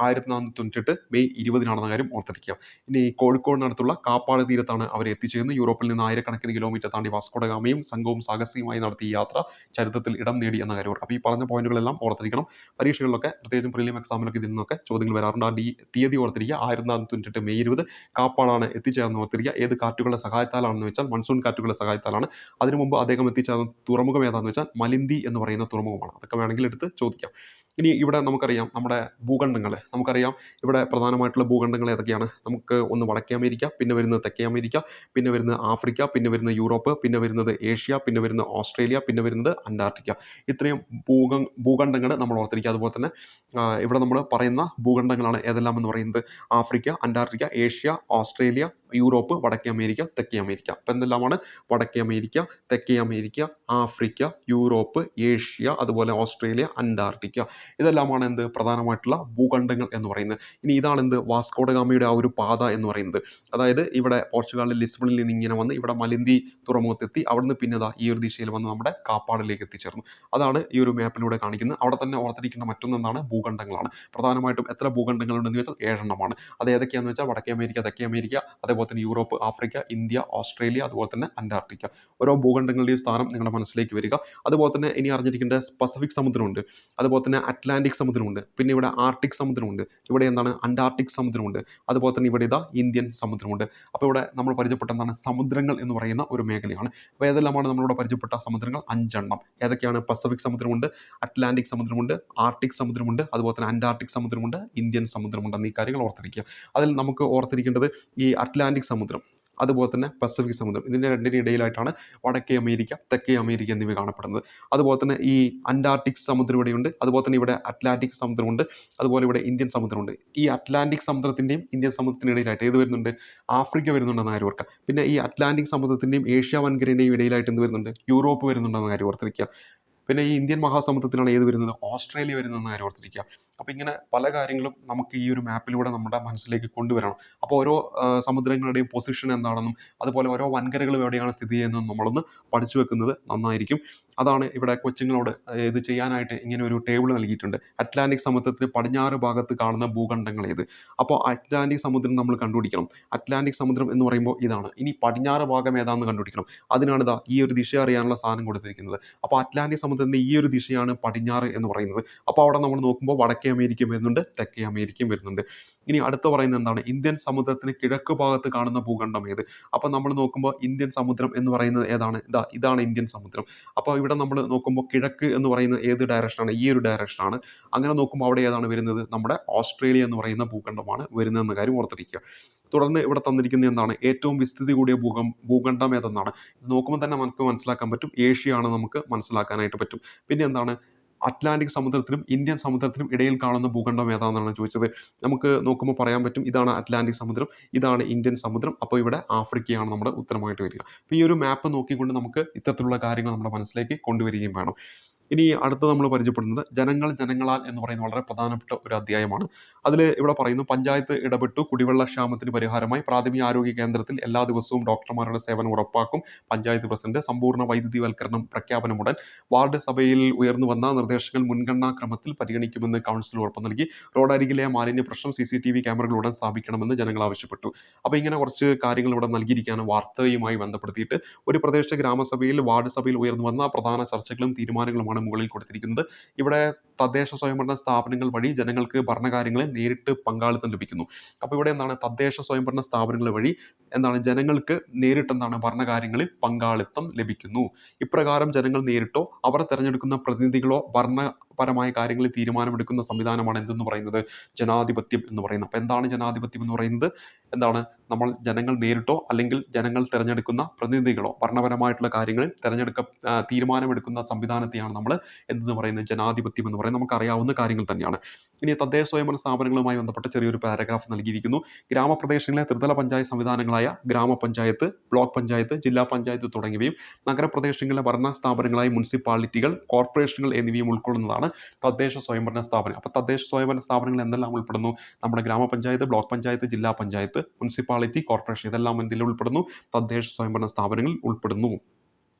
1498 മെയ് 20 കാര്യം ഓർത്തിരിക്കുക. ഇനി കോഴിക്കോടിനടുത്തുള്ള കാപ്പാട് തീരത്താണ് അവർ എത്തിച്ചേർന്നത്. യൂറോപ്പിൽ നിന്ന് ആയിരക്കണക്കിന് കിലോമീറ്റർ താണ്ടി വാസ്കോഡ ഗാമയും സംഘവും സാഹസികമായി നടത്തിയ യാത്ര ചരിത്രത്തിൽ ഇടം നേടി എന്ന കാര്യം. അപ്പോൾ ഈ പറഞ്ഞ പോയിന്റുകളെല്ലാം ഓർത്തിരിക്കണം. പരീക്ഷകളിലൊക്കെ പ്രത്യേകിച്ചും പ്രിലിം എക്സാമിലൊക്കെ ഇതിൽ നിന്നൊക്കെ ചോദ്യങ്ങൾ വരാറുണ്ട്. ആ തീയതി ഓർത്തിരിക്കുക. 1498 മെയ് 20 കാപ്പാടാണ് എത്തിച്ചേർന്ന് ഓർത്തിരിക്കുക. ഏത് കാറ്റുകളുടെ സഹായത്താലാണെന്ന് വെച്ചാൽ മൺസൂൺ കാറ്റുകളുടെ സഹായത്താലാണ്. അതിനു മുമ്പ് അദ്ദേഹം എത്തിച്ചേർന്ന തുറമുഖം ഏതാണെന്ന് വെച്ചാൽ മലിന്തി എന്ന് പറയുന്ന തുറമുഖമാണ്. അതൊക്കെ വേണമെങ്കിൽ എടുത്ത് ചോദിക്കാം. ഇനി ഇവിടെ നമുക്കറിയാം നമ്മുടെ ഭൂഖണ്ഡങ്ങൾ, നമുക്കറിയാം ഇവിടെ പ്രധാനമായിട്ടുള്ള ഭൂഖണ്ഡങ്ങൾ ഏതൊക്കെയാണ്? നമുക്ക് ഒന്ന് വടക്കേ അമേരിക്ക, പിന്നെ വരുന്നത് തെക്കേ അമേരിക്ക, പിന്നെ വരുന്നത് ആഫ്രിക്ക, പിന്നെ വരുന്നത് യൂറോപ്പ്, പിന്നെ വരുന്നത് ഏഷ്യ, പിന്നെ വരുന്നത് ഓസ്ട്രേലിയ, പിന്നെ വരുന്നത് അന്റാർട്ടിക്ക. ഇത്രയും ഭൂഖണ്ഡങ്ങൾ നമ്മൾ ഓർത്തിരിക്കുക. അതുപോലെ തന്നെ ഇവിടെ നമ്മൾ പറയുന്ന ഭൂഖണ്ഡങ്ങളാണ് ഏതെല്ലാം എന്ന് പറയുന്നത്? Africa, Antarctica, Asia, Australia, Europe Europe, വടക്കേ അമേരിക്ക, തെക്കേ അമേരിക്ക. അപ്പം എന്തെല്ലാമാണ്? വടക്കേ അമേരിക്ക, തെക്കേ അമേരിക്ക, ആഫ്രിക്ക, യൂറോപ്പ്, ഏഷ്യ, അതുപോലെ ഓസ്ട്രേലിയ, അന്റാർട്ടിക്ക. ഇതെല്ലാമാണ് എന്ത്? പ്രധാനമായിട്ടുള്ള ഭൂഖണ്ഡങ്ങൾ എന്ന് പറയുന്നത്. ഇനി ഇതാണ് എന്ത്? വാസ്കോഡ ഗാമയുടെ ആ ഒരു പാത എന്ന് പറയുന്നത്. അതായത് ഇവിടെ പോർച്ചുഗലിലെ ലിസ്ബണിൽ നിന്ന് ഇങ്ങനെ വന്ന് ഇവിടെ മലിന്തി തുറമുഖത്തെത്തി, അവിടുന്ന് പിന്നെ ഈ ഒരു ദിശയിൽ വന്ന് നമ്മുടെ കാപ്പാടിലേക്ക് എത്തിച്ചേർന്നു. അതാണ് ഈ ഒരു മാപ്പിലൂടെ കാണിക്കുന്നത്. അവിടെ തന്നെ ഓർത്തിരിക്കേണ്ട മറ്റൊന്നെന്താണ്? ഭൂഖണ്ഡങ്ങളാണ്. പ്രധാനമായിട്ടും എത്ര ഭൂഖണ്ഡങ്ങളുണ്ടെന്ന് വെച്ചാൽ 7 എണ്ണമാണ്. അത് ഏതൊക്കെയാണെന്ന് വെച്ചാൽ വടക്കേ അമേരിക്ക, തെക്കേ അമേരിക്ക, അതേപോലെ തന്നെ യൂറോപ്പ്, ആഫ്രിക്ക, ഇന്ത്യ, ഓസ്ട്രേലിയ, അതുപോലെ തന്നെ അന്റാർട്ടിക്ക. ഓരോ ഭൂഖണ്ഡങ്ങളുടെയും സ്ഥാനം നിങ്ങളുടെ മനസ്സിലേക്ക് വരിക. അതുപോലെ തന്നെ ഇനി അറിഞ്ഞിരിക്കേണ്ട പസഫിക് സമുദ്രമുണ്ട്, അതുപോലെ തന്നെ അറ്റ്ലാന്റിക് സമുദ്രമുണ്ട്, പിന്നെ ഇവിടെ ആർട്ടിക് സമുദ്രമുണ്ട്, ഇവിടെ എന്താണ്? അന്റാർട്ടിക് സമുദ്രമുണ്ട്, അതുപോലെ തന്നെ ഇവിടെ ഇന്ത്യൻ സമുദ്രമുണ്ട്. അപ്പോൾ ഇവിടെ നമ്മൾ പരിചയപ്പെട്ട എന്താണ്? സമുദ്രങ്ങൾ എന്ന് പറയുന്ന ഒരു മേഖലയാണ്. അപ്പോൾ ഏതെല്ലാമാണ് നമ്മളിവിടെ പരിചയപ്പെട്ട സമുദ്രങ്ങൾ? 5 എണ്ണം. ഏതൊക്കെയാണ്? പസഫിക് സമുദ്രമുണ്ട്, അറ്റ്ലാന്റിക് സമുദ്രമുണ്ട്, ആർട്ടിക് സമുദ്രമുണ്ട്, അതുപോലെ തന്നെ അന്റാർട്ടിക് സമുദ്രമുണ്ട്, ഇന്ത്യൻ സമുദ്രമുണ്ട് എന്നീ കാര്യങ്ങൾ ഓർത്തിരിക്കുക. അതിൽ നമുക്ക് ഓർത്തിരിക്കേണ്ടത് ഈ അറ്റ്ലാന്റിക് സമുദ്രം, അതുപോലെ തന്നെ പസഫിക് സമുദ്രം, ഇതിൻ്റെ രണ്ടിനും ഇടയിലായിട്ടാണ് വടക്കേ അമേരിക്ക, തെക്കേ അമേരിക്ക എന്നിവ കാണപ്പെടുന്നത്. അതുപോലെ തന്നെ ഈ അന്റാർട്ടിക് സമുദ്രം ഇവിടെയുണ്ട്, അതുപോലെ തന്നെ ഇവിടെ അറ്റ്ലാന്റിക് സമുദ്രമുണ്ട്, അതുപോലെ ഇവിടെ ഇന്ത്യൻ സമുദ്രമുണ്ട്. ഈ അറ്റ്ലാന്റിക് സമുദ്രത്തിൻ്റെയും ഇന്ത്യൻ സമുദ്രത്തിൻ്റെ ഇടയിലായിട്ട് ഏത് വരുന്നുണ്ട്? ആഫ്രിക്ക വരുന്നുണ്ടെന്ന കാര്യം ഓർക്കുക. പിന്നെ ഈ അറ്റ്ലാന്റിക് സമുദ്രത്തിൻ്റെയും ഏഷ്യ വൻകരയുടെയും ഇടയിലായിട്ട് എന്ത് വരുന്നുണ്ട്? യൂറോപ്പ് വരുന്നുണ്ടെന്ന കാര്യം ഓർത്തിരിക്കുക. പിന്നെ ഈ ഇന്ത്യൻ മഹാസമുദ്രത്തിലാണ് ഏത് വരുന്നത്? ഓസ്ട്രേലിയ വരുന്നതെന്ന കാര്യം ഓർത്തിരിക്കുക. അപ്പോൾ ഇങ്ങനെ പല കാര്യങ്ങളും നമുക്ക് ഈ ഒരു മാപ്പിലൂടെ നമ്മുടെ മനസ്സിലേക്ക് കൊണ്ടുവരണം. അപ്പോൾ ഓരോ സമുദ്രങ്ങളുടെയും പൊസിഷൻ എന്താണെന്നും അതുപോലെ ഓരോ വൻകരകളും എവിടെയാണ് സ്ഥിതി ചെയ്യുന്നതെന്നും നമ്മളൊന്ന് പഠിച്ചു വെക്കുന്നത് നന്നായിരിക്കും. അതാണ് ഇവിടെ കൊച്ചുങ്ങളോട് ഇത് ചെയ്യാനായിട്ട് ഇങ്ങനെ ഒരു ടേബിൾ നൽകിയിട്ടുണ്ട്. അറ്റ്ലാന്റിക് സമുദ്രത്തിന് പടിഞ്ഞാറ് ഭാഗത്ത് കാണുന്ന ഭൂഖണ്ഡങ്ങൾ ഏത്? അപ്പോൾ അറ്റ്ലാന്റിക് സമുദ്രം നമ്മൾ കണ്ടുപിടിക്കണം. അറ്റ്ലാന്റിക് സമുദ്രം എന്ന് പറയുമ്പോൾ ഇതാണ്. ഇനി പടിഞ്ഞാറ് ഭാഗം ഏതാണെന്ന് കണ്ടുപിടിക്കണം. അതിനാണ് ഈ ഒരു ദിശ അറിയാനുള്ള സാധനം കൊടുത്തിരിക്കുന്നത്. അപ്പോൾ അറ്റ്ലാന്റിക് സമുദ്രത്തിൻ്റെ ഈ ഒരു ദിശയാണ് പടിഞ്ഞാറ് എന്ന് പറയുന്നത്. അപ്പോൾ അവിടെ നമ്മൾ നോക്കുമ്പോൾ വടക്കേ അമേരിക്കയും വരുന്നുണ്ട്, തെക്കേ അമേരിക്കയും വരുന്നുണ്ട്. ഇനി അടുത്ത പറയുന്നത് എന്താണ്? ഇന്ത്യൻ സമുദ്രത്തിന് കിഴക്ക് ഭാഗത്ത് കാണുന്ന ഭൂഖണ്ഡം ഏത്? അപ്പോൾ നമ്മൾ നോക്കുമ്പോൾ ഇന്ത്യൻ സമുദ്രം എന്ന് പറയുന്നത് ഏതാണ്? ഇതാണ് ഇന്ത്യൻ സമുദ്രം. അപ്പോൾ ഇവിടെ നമ്മൾ നോക്കുമ്പോൾ കിഴക്ക് എന്ന് പറയുന്നത് ഏത് ഡയറക്ഷനാണ്? ഈ ഒരു ഡയറക്ഷനാണ്. അങ്ങനെ നോക്കുമ്പോൾ അവിടെ ഏതാണ് വരുന്നത്? നമ്മുടെ ഓസ്ട്രേലിയ എന്ന് പറയുന്ന ഭൂഖണ്ഡമാണ് വരുന്നതെന്ന കാര്യം ഓർത്തിരിക്കുക. തുടർന്ന് ഇവിടെ തന്നിരിക്കുന്നത് എന്താണ്? ഏറ്റവും വിസ്തൃതി കൂടിയ ഭൂഖണ്ഡം ഏതെന്നാണ്. ഇത് നോക്കുമ്പോൾ തന്നെ നമുക്ക് മനസ്സിലാക്കാൻ പറ്റും, ഏഷ്യയാണ് നമുക്ക് മനസ്സിലാക്കാനായിട്ട് പറ്റും. പിന്നെ എന്താണ്? അറ്റ്ലാന്റിക് സമുദ്രത്തിനും ഇന്ത്യൻ സമുദ്രത്തിനും ഇടയിൽ കാണുന്ന ഭൂഖണ്ഡം ഏതാണെന്നാണ് ചോദിച്ചത്. നമുക്ക് നോക്കുമ്പോൾ പറയാൻ പറ്റും, ഇതാണ് അറ്റ്ലാന്റിക് സമുദ്രം, ഇതാണ് ഇന്ത്യൻ സമുദ്രം. അപ്പോൾ ഇവിടെ ആഫ്രിക്കയാണ് നമ്മുടെ ഉത്തരമായിട്ട് വരിക. അപ്പോൾ ഈ ഒരു മാപ്പ് നോക്കിക്കൊണ്ട് നമുക്ക് ഇത്തരത്തിലുള്ള കാര്യങ്ങൾ നമ്മുടെ മനസ്സിലേക്ക് കൊണ്ടുവരികയും വേണം. ഇനി അടുത്ത നമ്മൾ പരിചയപ്പെടുന്നത് ജനങ്ങൾ ജനങ്ങളാൽ എന്ന് പറയുന്ന വളരെ പ്രധാനപ്പെട്ട ഒരു അധ്യായമാണ്. അതിൽ ഇവിടെ പറയുന്നു, പഞ്ചായത്ത് ഇടപെട്ടു കുടിവെള്ള ക്ഷാമത്തിന് പരിഹാരമായി പ്രാഥമിക ആരോഗ്യ കേന്ദ്രത്തിൽ എല്ലാ ദിവസവും ഡോക്ടർമാരുടെ സേവനം ഉറപ്പാക്കും. പഞ്ചായത്ത് പ്രസിഡന്റ് സമ്പൂർണ്ണ വൈദ്യുതിവൽക്കരണം പ്രഖ്യാപനമുടൻ. വാർഡ് സഭയിൽ ഉയർന്നു വന്ന നിർദ്ദേശങ്ങൾ മുൻഗണനാ ക്രമത്തിൽ പരിഗണിക്കുമെന്ന് കൗൺസിൽ ഉറപ്പ് നൽകി. റോഡരികിലെ മാലിന്യ പ്രശ്നം CCTV ക്യാമറകൾ ഉടൻ സ്ഥാപിക്കണമെന്ന് ജനങ്ങൾ ആവശ്യപ്പെട്ടു. അപ്പോൾ ഇങ്ങനെ കുറച്ച് കാര്യങ്ങൾ ഇവിടെ നൽകിയിരിക്കുകയാണ് വാർത്തയുമായി ബന്ധപ്പെടുത്തിയിട്ട്. ഒരു പ്രദേശത്തെ ഗ്രാമസഭയിൽ വാർഡ് സഭയിൽ ഉയർന്നു വന്ന പ്രധാന ചർച്ചകളും തീരുമാനങ്ങളുമാണ് മുകളിൽ കൊടുത്തിരിക്കുന്നത്. ഇവിടെ തദ്ദേശ സ്വയംഭരണ സ്ഥാപനങ്ങൾ വഴി ജനങ്ങൾക്ക് ഭരണകാര്യങ്ങളിൽ നേരിട്ട് പങ്കാളിത്തം ലഭിക്കുന്നു. അപ്പോൾ ഇവിടെ എന്താണ്? തദ്ദേശ സ്വയംഭരണ സ്ഥാപനങ്ങൾ വഴി എന്താണ്? ജനങ്ങൾക്ക് നേരിട്ട് എന്താണ്? ഭരണകാര്യങ്ങളിൽ പങ്കാളിത്തം ലഭിക്കുന്നു. ഇപ്രകാരം ജനങ്ങൾ നേരിട്ടോ അവർ തിരഞ്ഞെടുക്കുന്ന പ്രതിനിധികളോ ഭരണപരമായ കാര്യങ്ങളിൽ തീരുമാനമെടുക്കുന്ന സംവിധാനമാണ് എന്തെന്ന് പറയുന്നത്? ജനാധിപത്യം എന്ന് പറയുന്നത്. അപ്പോൾ എന്താണ് ജനാധിപത്യം എന്ന് പറയുന്നത്? എന്താണ്? നമ്മൾ ജനങ്ങൾ നേരിട്ടോ അല്ലെങ്കിൽ ജനങ്ങൾ തിരഞ്ഞെടുക്കുന്ന പ്രതിനിധികളോ ഭരണപരമായിട്ടുള്ള കാര്യങ്ങളിൽ തീരുമാനമെടുക്കുന്ന സംവിധാനത്തെയാണ് നമ്മൾ എന്തെന്ന് പറയുന്നത്? ജനാധിപത്യം എന്ന് പറയുന്നത്. നമുക്കറിയാവുന്ന കാര്യങ്ങൾ തന്നെയാണ്. ഇനി തദ്ദേശ സ്വയംഭരണ സ്ഥാപനങ്ങളുമായി ബന്ധപ്പെട്ട ചെറിയൊരു പാരഗ്രാഫ് നൽകിയിരിക്കുന്നു. ഗ്രാമപ്രദേശങ്ങളിലെ ത്രിതല പഞ്ചായത്ത് സംവിധാനങ്ങളായ ഗ്രാമപഞ്ചായത്ത്, ബ്ലോക്ക് പഞ്ചായത്ത്, ജില്ലാ പഞ്ചായത്ത് തുടങ്ങിയവയും നഗരപ്രദേശങ്ങളിലെ ഭരണ സ്ഥാപനങ്ങളായ മുനിസിപ്പാലിറ്റികൾ, കോർപ്പറേഷനുകൾ എന്നിവയും ഉൾക്കൊള്ളുന്നതാണ് തദ്ദേശ സ്വയംഭരണ സ്ഥാപനം. അപ്പോൾ തദ്ദേശ സ്വയംഭരണ സ്ഥാപനങ്ങൾ എന്തെല്ലാം ഉൾപ്പെടുന്നു? നമ്മുടെ ഗ്രാമപഞ്ചായത്ത്, ബ്ലോക്ക് പഞ്ചായത്ത്, ജില്ലാ പഞ്ചായത്ത്, മുനിസിപ്പാലിറ്റി, കോർപ്പറേഷൻ, ഇതെല്ലാം എന്തിൽ ഉൾപ്പെടുന്നു? തദ്ദേശ സ്വയംഭരണ സ്ഥാപനങ്ങളിൽ ഉൾപ്പെടുന്നു.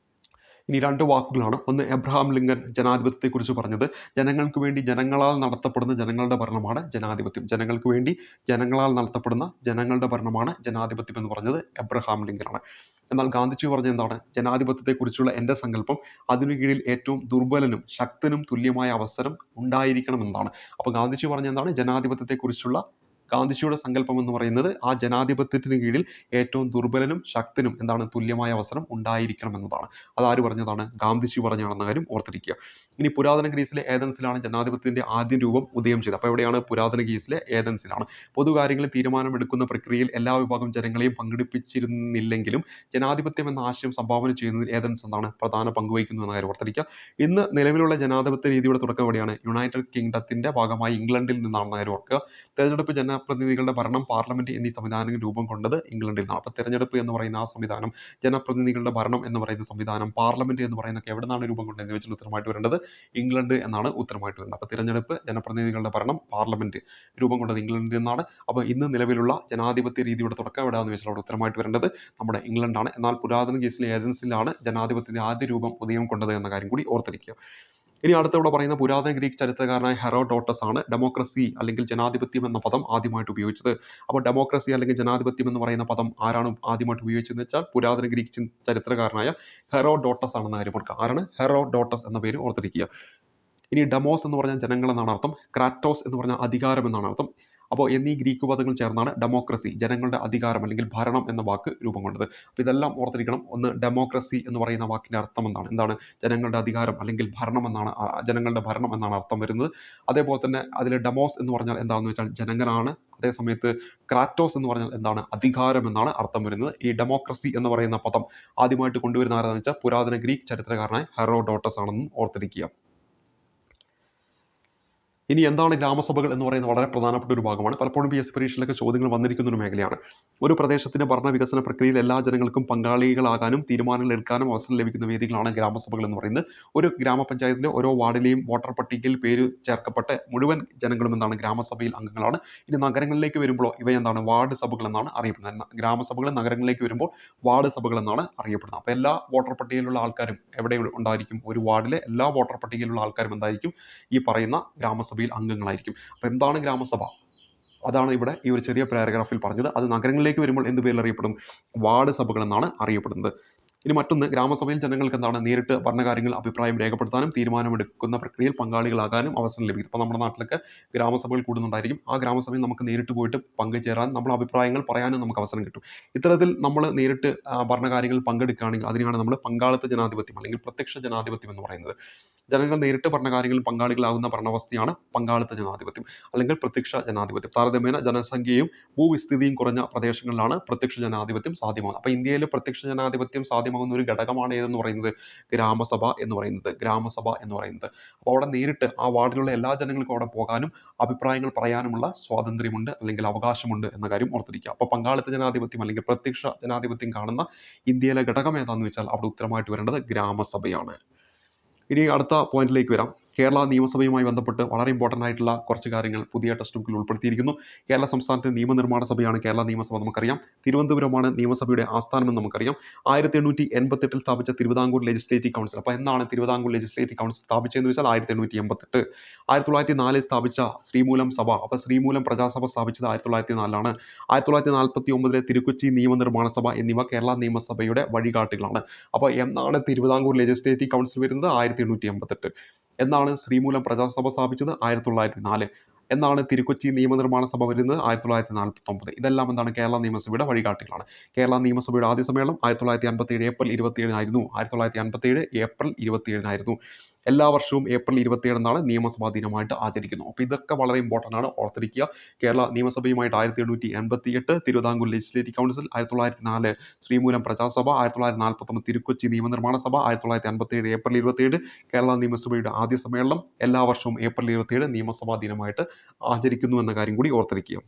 ഇനി 2 വാക്കുകളാണ്. ഒന്ന്, എബ്രഹാം ലിങ്കൻ ജനാധിപത്യത്തെക്കുറിച്ച് പറഞ്ഞത്. ജനങ്ങൾക്ക് വേണ്ടി ജനങ്ങളാൽ നടത്തപ്പെടുന്ന ജനങ്ങളുടെ ഭരണമാണ് ജനാധിപത്യം. ജനങ്ങൾക്ക് വേണ്ടി ജനങ്ങളാൽ നടത്തപ്പെടുന്ന ജനങ്ങളുടെ ഭരണമാണ് ജനാധിപത്യം എന്ന് പറഞ്ഞത് എബ്രഹാം ലിങ്കനാണ്. എന്നാൽ ഗാന്ധിജി പറഞ്ഞ എന്താണ്? ജനാധിപത്യത്തെക്കുറിച്ചുള്ള എൻ്റെ സങ്കല്പം അതിനു കീഴിൽ ഏറ്റവും ദുർബലനും ശക്തനും തുല്യമായ അവസരം ഉണ്ടായിരിക്കണം എന്നതാണ്. അപ്പോൾ ഗാന്ധിജി പറഞ്ഞ എന്താണ്? ജനാധിപത്യത്തെക്കുറിച്ചുള്ള ഗാന്ധിജിയുടെ സങ്കല്പം എന്ന് പറയുന്നത് ആ ജനാധിപത്യത്തിന് കീഴിൽ ഏറ്റവും ദുർബലനും ശക്തനും എന്താണ്? തുല്യമായ അവസരം ഉണ്ടായിരിക്കണം എന്നതാണ്. അതാര് പറഞ്ഞതാണ്? ഗാന്ധിജി പറഞ്ഞാണെന്ന കാര്യം ഓർത്തിരിക്കുക. ഇനി പുരാതന ഗ്രീസിലെ ഏതൻസിലാണ് ജനാധിപത്യത്തിൻ്റെ ആദ്യ രൂപം ഉദയം ചെയ്തത്. അപ്പോൾ എവിടെയാണ്? പുരാതന ഗ്രീസിലെ ഏതൻസിലാണ്. പൊതുകാര്യങ്ങളിൽ തീരുമാനമെടുക്കുന്ന പ്രക്രിയയിൽ എല്ലാ വിഭാഗം ജനങ്ങളെയും പങ്കെടുപ്പിച്ചിരുന്നില്ലെങ്കിലും ജനാധിപത്യം എന്ന ആശയം സംഭാവന ചെയ്യുന്നതിൽ ഏതൻസ് എന്താണ്? പ്രധാന പങ്ക് വഹിക്കുന്നു എന്ന കാര്യം ഓർത്തിരിക്കുക. ഇന്ന് നിലവിലുള്ള ജനാധിപത്യ രീതിയുടെ തുടക്കം എവിടെയാണ്? യുണൈറ്റഡ് കിങ്ഡത്തിന്റെ ഭാഗമായി ഇംഗ്ലണ്ടിൽ നിന്നാണെന്ന കാര്യം ഓർക്കുക. തെരഞ്ഞെടുപ്പ് ജനപ്രതിനിധികളുടെ ഭരണം, പാർലമെന്റ് എന്നീ സംവിധാനങ്ങൾ രൂപം കൊണ്ടത് ഇംഗ്ലണ്ടിൽ നിന്നാണ്. അപ്പോൾ തിരഞ്ഞെടുപ്പ് എന്ന് പറയുന്ന ആ സംവിധാനം, ജനപ്രതിനിധികളുടെ ഭരണം എന്ന് പറയുന്ന സംവിധാനം, പാർലമെന്റ് എന്ന് പറയുന്നതൊക്കെ എവിടെ നിന്നാണ് രൂപം കൊണ്ടത് എന്ന് വെച്ചാൽ ഉത്തരമായിട്ട് വരേണ്ടത് ഇംഗ്ലണ്ട് എന്നാണ് ഉത്തരമായിട്ട് വരുന്നത്. അപ്പോൾ തിരഞ്ഞെടുപ്പ്, ജനപ്രതിനിധികളുടെ ഭരണം, പാർലമെന്റ് രൂപം കൊണ്ടത് ഇംഗ്ലണ്ടിൽ നിന്നാണ്. അപ്പോൾ ഇന്ന് നിലവിലുള്ള ജനാധിപത്യ രീതിയുടെ തുടക്കം എവിടെയാണെന്ന് വെച്ചാൽ അവിടെ ഉത്തരമായിട്ട് വരേണ്ടത് നമ്മുടെ ഇംഗ്ലണ്ടാണ്. എന്നാൽ പുരാതന ഗ്രീസിലെ ഏതൻസിലാണ് ജനാധിപത്യത്തിന്റെ ആദ്യ രൂപം ഉദയം കൊണ്ടത് എന്ന കാര്യം കൂടി ഓർത്തിരിക്കുക. ഇനി അടുത്ത ഇവിടെ പറയുന്ന പുരാതന ഗ്രീക്ക് ചരിത്രകാരനായ ഹെറോഡോട്ടസ് ആണ് ഡെമോക്രസി അല്ലെങ്കിൽ ജനാധിപത്യം എന്ന പദം ആദ്യമായിട്ട് ഉപയോഗിച്ചത്. അപ്പോൾ ഡെമോക്രസി അല്ലെങ്കിൽ ജനാധിപത്യം എന്ന് പറയുന്ന പദം ആരാണ് ആദ്യമായിട്ട് ഉപയോഗിച്ചതെന്ന് വെച്ചാൽ പുരാതന ഗ്രീക്ക് ചരിത്രകാരനായ ഹെറോഡോട്ടസ് ആണെന്ന കാര്യം ഓർക്കുക. ആരാണ്? ഹെറോഡോട്ടസ് എന്ന പേര് ഓർത്തിരിക്കുക. ഇനി ഡെമോസ് എന്ന് പറഞ്ഞാൽ ജനങ്ങൾ എന്നാണ് അർത്ഥം. ക്രാറ്റോസ് എന്ന് പറഞ്ഞാൽ അധികാരം എന്നാണ് അർത്ഥം. അപ്പോൾ എന്നീ ഗ്രീക്ക് പദങ്ങൾ ചേർന്നാണ് ഡെമോക്രസി, ജനങ്ങളുടെ അധികാരം അല്ലെങ്കിൽ ഭരണം എന്ന വാക്ക് രൂപം കൊണ്ടത്. അപ്പോൾ ഇതെല്ലാം ഓർത്തിരിക്കണം. ഒന്ന്, ഡെമോക്രസി എന്ന് പറയുന്ന വാക്കിൻ്റെ അർത്ഥം എന്താണ്? ജനങ്ങളുടെ അധികാരം അല്ലെങ്കിൽ ഭരണം എന്നാണ്, ജനങ്ങളുടെ ഭരണം എന്നാണ് അർത്ഥം വരുന്നത്. അതേപോലെ തന്നെ അതിൽ ഡെമോസ് എന്ന് പറഞ്ഞാൽ എന്താണെന്ന് വെച്ചാൽ ജനങ്ങളാണ്. അതേസമയത്ത് ക്രാറ്റോസ് എന്ന് പറഞ്ഞാൽ എന്താണ്? അധികാരം എന്നാണ് അർത്ഥം വരുന്നത്. ഈ ഡെമോക്രസി എന്ന് പറയുന്ന പദം ആദ്യമായിട്ട് കൊണ്ടുവരുന്ന ആരാണെന്ന് വെച്ചാൽ പുരാതന ഗ്രീക്ക് ചരിത്രകാരനായ ഹെറോഡോട്ടസ് ആണെന്നും ഓർത്തിരിക്കുക. ഇനി എന്താണ് ഗ്രാമസഭകൾ എന്ന് പറയുന്നത് വളരെ പ്രധാനപ്പെട്ട ഒരു ഭാഗമാണ്. പലപ്പോഴും PSC പരീക്ഷയിലൊക്കെ ചോദ്യങ്ങൾ വന്നിരിക്കുന്ന ഒരു മേഖലയാണ്. ഒരു പ്രദേശത്തിന്റെ ഭരണ വികസന പ്രക്രിയയിൽ എല്ലാ ജനങ്ങൾക്കും പങ്കാളികളാകാനും തീരുമാനങ്ങൾ എടുക്കാനും അവസരം ലഭിക്കുന്ന വേദികളാണ് ഗ്രാമസഭകൾ എന്ന് പറയുന്നത്. ഒരു ഗ്രാമപഞ്ചായത്തിന്റെ ഓരോ വാർഡിലെയും വോട്ടർ പട്ടികയിൽ പേര് ചേർക്കപ്പെട്ട മുഴുവൻ ജനങ്ങളും എന്താണ്? ഗ്രാമസഭയിൽ അംഗങ്ങളാണ്. ഇനി നഗരങ്ങളിലേക്ക് വരുമ്പോൾ ഇവ എന്താണ്? വാർഡ് സഭകൾ എന്നാണ് അറിയപ്പെടുന്നത്. ഗ്രാമസഭകൾ നഗരങ്ങളിലേക്ക് വരുമ്പോൾ വാർഡ് സഭകൾ എന്നാണ് അറിയപ്പെടുന്നത്. അപ്പോൾ എല്ലാ വോട്ടർ പട്ടികയിലുള്ള ആൾക്കാരും എവിടെ ഉണ്ടായിരിക്കും? ഒരു വാർഡിലെ എല്ലാ വോട്ടർ പട്ടികയിലുള്ള ആൾക്കാരും എന്തായിരിക്കും? ഈ പറയുന്ന ഗ്രാമസഭയിൽ അംഗങ്ങളായിരിക്കും. അപ്പോൾ എന്താണ് ഗ്രാമസഭ? അതാണ് ഇവിടെ ഈ ഒരു ചെറിയ പാരഗ്രാഫിൽ പറഞ്ഞത്. അത് നഗരങ്ങളിലേക്ക് വരുമ്പോൾ എന്ത് പേരിൽ അറിയപ്പെടും? വാർഡ് സഭകൾ എന്നാണ് അറിയപ്പെടുന്നത്. ഇനി മറ്റൊന്ന്, ഗ്രാമസഭയിൽ ജനങ്ങൾക്ക് എന്താണ്? നേരിട്ട് ഭരണകാര്യങ്ങൾ അഭിപ്രായം രേഖപ്പെടുത്താനും തീരുമാനമെടുക്കുന്ന പ്രക്രിയയിൽ പങ്കാളികളാകാനും അവസരം ലഭിക്കും. ഇപ്പോൾ നമ്മുടെ നാട്ടിലൊക്കെ ഗ്രാമസഭകൾ കൂടുന്നുണ്ടായിരിക്കും. ആ ഗ്രാമസഭയിൽ നമുക്ക് നേരിട്ട് പോയിട്ട് പങ്കുചേരാൻ, നമ്മുടെ അഭിപ്രായങ്ങൾ പറയാനും നമുക്ക് അവസരം കിട്ടും. ഇത്തരത്തിൽ നമ്മൾ നേരിട്ട് ഭരണകാര്യങ്ങളിൽ പങ്കെടുക്കുകയാണെങ്കിൽ അതിനെയാണ് നമ്മൾ പങ്കാളിത്ത ജനാധിപത്യം അല്ലെങ്കിൽ പ്രത്യക്ഷ ജനാധിപത്യം എന്ന് പറയുന്നത്. ജനങ്ങൾ നേരിട്ട് ഭരണകാര്യങ്ങളിൽ പങ്കാളികളാകുന്ന ഭരണവസ്ഥയാണ് പങ്കാളിത്ത ജനാധിപത്യം അല്ലെങ്കിൽ പ്രത്യക്ഷ ജനാധിപത്യം. താരതമ്യേന ജനസംഖ്യയും ഭൂവിസ്തൃതിയും കുറഞ്ഞ പ്രദേശങ്ങളിലാണ് പ്രത്യക്ഷ ജനാധിപത്യം സാധ്യമാകുന്നത്. അപ്പോൾ ഇന്ത്യയിൽ പ്രത്യക്ഷ ജനാധിപത്യം സാധ്യമാകുന്ന ഒരു ഘടകമാണ് ഏതെന്ന് പറയുന്നത്? ഗ്രാമസഭ എന്ന് പറയുന്നത്. അപ്പോൾ അവിടെ നേരിട്ട് ആ വാർഡിലുള്ള എല്ലാ ജനങ്ങൾക്കും അവിടെ പോകാനും അഭിപ്രായങ്ങൾ പറയാനുമുള്ള സ്വാതന്ത്ര്യമുണ്ട് അല്ലെങ്കിൽ അവകാശമുണ്ട് എന്ന കാര്യം ഓർത്തിരിക്കുക. അപ്പോൾ പങ്കാളിത്ത ജനാധിപത്യം അല്ലെങ്കിൽ പ്രത്യക്ഷ ജനാധിപത്യം കാണുന്ന ഇന്ത്യയിലെ ഘടകം ഏതാണെന്ന് വെച്ചാൽ അവിടെ ഉത്തരമായിട്ട് വരേണ്ടത് ഗ്രാമസഭയാണ്. ഇനി അടുത്ത പോയിന്റിലേക്ക് വരാം. കേരള നിയമസഭയുമായി ബന്ധപ്പെട്ട് വളരെ ഇമ്പോർട്ടൻ്റ് ആയിട്ടുള്ള കുറച്ച് കാര്യങ്ങൾ പുതിയ ടെക്സ്റ്റ് ബുക്കിൽ ഉൾപ്പെടുത്തിയിരിക്കുന്നു. കേരള സംസ്ഥാനത്തെ നിയമനിർമ്മാണ സഭയാണ് കേരള നിയമസഭ, നമുക്കറിയാം. തിരുവനന്തപുരമാണ് നിയമസഭയുടെ ആസ്ഥാനമെന്ന് നമുക്കറിയാം. 1888 സ്ഥാപിച്ച തിരുവിതാംകൂർ ലെജിസ്ലേറ്റീവ് കൗൺസിൽ. അപ്പോൾ എന്നാണ് തിരുവിതാംകൂർ ലെജിസ്ലേറ്റീവ് കൗൺസിൽ സ്ഥാപിച്ചതെന്ന് വെച്ചാൽ 1888. 1904 സ്ഥാപിച്ച ശ്രീമൂലം സഭ, അപ്പോൾ ശ്രീമൂലം പ്രജാസഭ സ്ഥാപിച്ചത് 1904 1949 തിരുക്കൊച്ചി നിയമനിർമ്മാണ സഭ എന്നിവ കേരള നിയമസഭയുടെ വഴികാട്ടികളാണ്. അപ്പോൾ എന്നാണ് തിരുവിതാംകൂർ ലെജിസ്ലേറ്റീവ് കൗൺസിൽ വരുന്നത്? 1888. എന്നാണ് ശ്രീമൂലം പ്രജാസഭ സ്ഥാപിച്ചത്? 1904. എന്നാണ് തിരുക്കൊച്ചി നിയമനിർമ്മാണ സഭ വരുന്നത്? 1949. ഇതെല്ലാം എന്താണ്? കേരള നിയമസഭയുടെ വഴികാട്ടികളാണ്. കേരള നിയമസഭയുടെ ആദ്യ സമ്മേളനം 1957 ഏപ്രിൽ 27 1957 ഏപ്രിൽ 27 എല്ലാ വർഷവും ഏപ്രിൽ 27 എന്നാണ് നിയമസഭാ ദിനമായിട്ട് ആചരിക്കുന്നത്. അപ്പോൾ ഇതൊക്കെ വളരെ ഇമ്പോർട്ടൻ്റ് ആണ്, ഓർത്തിരിക്കുക. കേരള നിയമസഭയുമായിട്ട് 1888 തിരുവിതാംകൂർ ലെജിസ്ലേറ്റീവ് കൗൺസിൽ, 1904 ശ്രീമൂലം പ്രജാസഭ, 1949 തിരുക്കൊച്ചി നിയമനിർമ്മാണ സഭ, 1957 ഏപ്രിൽ 27 കേരള നിയമസഭയുടെ ആദ്യ സമ്മേളനം, എല്ലാ വർഷവും ഏപ്രിൽ 27 നിയമസഭാ ദിനമായിട്ട് ആചരിക്കുന്നു എന്ന കാര്യം കൂടി ഓർത്തിരിക്കുക.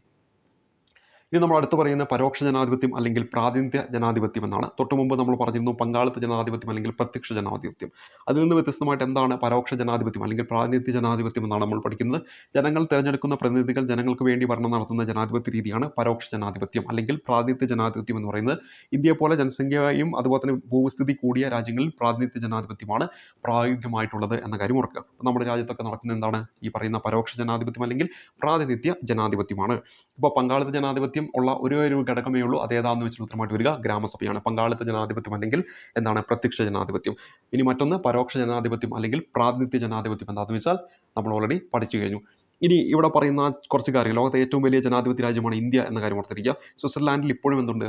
ഇനി നമ്മൾ അടുത്ത് പറയുന്ന പരോക്ഷ ജനാധിപത്യം അല്ലെങ്കിൽ പ്രാതിനിധ്യ ജനാധിപത്യം എന്നാണ്. തൊട്ട് മുമ്പ് നമ്മൾ പറഞ്ഞിരുന്നു പങ്കാളിത്ത ജനാധിപത്യം അല്ലെങ്കിൽ പ്രത്യക്ഷ ജനാധിപത്യം. അതിൽ നിന്ന് വ്യത്യസ്തമായിട്ട് എന്താണ് പരോക്ഷ ജനാധിപത്യം അല്ലെങ്കിൽ പ്രാതിനിധ്യ ജനാധിപത്യം എന്നാണ് നമ്മൾ പഠിക്കുന്നത്. ജനങ്ങൾ തിരഞ്ഞെടുക്കുന്ന പ്രതിനിധികൾ ജനങ്ങൾക്ക് വേണ്ടി ഭരണം നടത്തുന്ന ജനാധിപത്യ രീതിയാണ് പരോക്ഷ ജനാധിപത്യം അല്ലെങ്കിൽ പ്രാതിനിധ്യ ജനാധിപത്യം എന്ന് പറയുന്നത്. ഇന്ത്യയെ പോലെ ജനസംഖ്യയും അതുപോലെ തന്നെ ഭൂവിസ്ഥിതി കൂടിയ രാജ്യങ്ങളിൽ പ്രാതിനിധ്യ ജനാധിപത്യമാണ് പ്രായോഗികമായിട്ടുള്ളത് എന്ന കാര്യം ഓർക്കുക. അപ്പോൾ നമ്മുടെ രാജ്യത്തൊക്കെ നടക്കുന്ന എന്താണ്? ഈ പറയുന്ന പരോക്ഷ ജനാധിപത്യം അല്ലെങ്കിൽ പ്രാതിനിധ്യ ജനാധിപത്യമാണ്. ഇപ്പോൾ പങ്കാളിത്ത ജനാധിപത്യം ഉള്ള ഒരു ഘടകമേ ഉള്ളൂ. അതേതാണെന്ന് വെച്ചാൽ ഉത്തരമായിട്ട് വരിക ഗ്രാമസഭയാണ്. പങ്കാളിത്ത ജനാധിപത്യം അല്ലെങ്കിൽ എന്താണ്? പ്രത്യക്ഷ ജനാധിപത്യം. ഇനി മറ്റൊന്ന് പരോക്ഷ ജനാധിപത്യം അല്ലെങ്കിൽ പ്രാതിനിധ്യ ജനാധിപത്യം എന്താണെന്ന് വെച്ചാൽ നമ്മൾ ഓൾറെഡി പഠിച്ചു കഴിഞ്ഞു. ഇനി ഇവിടെ പറയുന്ന കുറച്ച് കാര്യങ്ങൾ, ലോകത്തെ ഏറ്റവും വലിയ ജനാധിപത്യ രാജ്യമാണ് ഇന്ത്യ എന്ന കാര്യം ഓർത്തിരിക്കുക. സ്വിറ്റ്സർലാൻഡിൽ ഇപ്പോഴും എന്തുണ്ട്?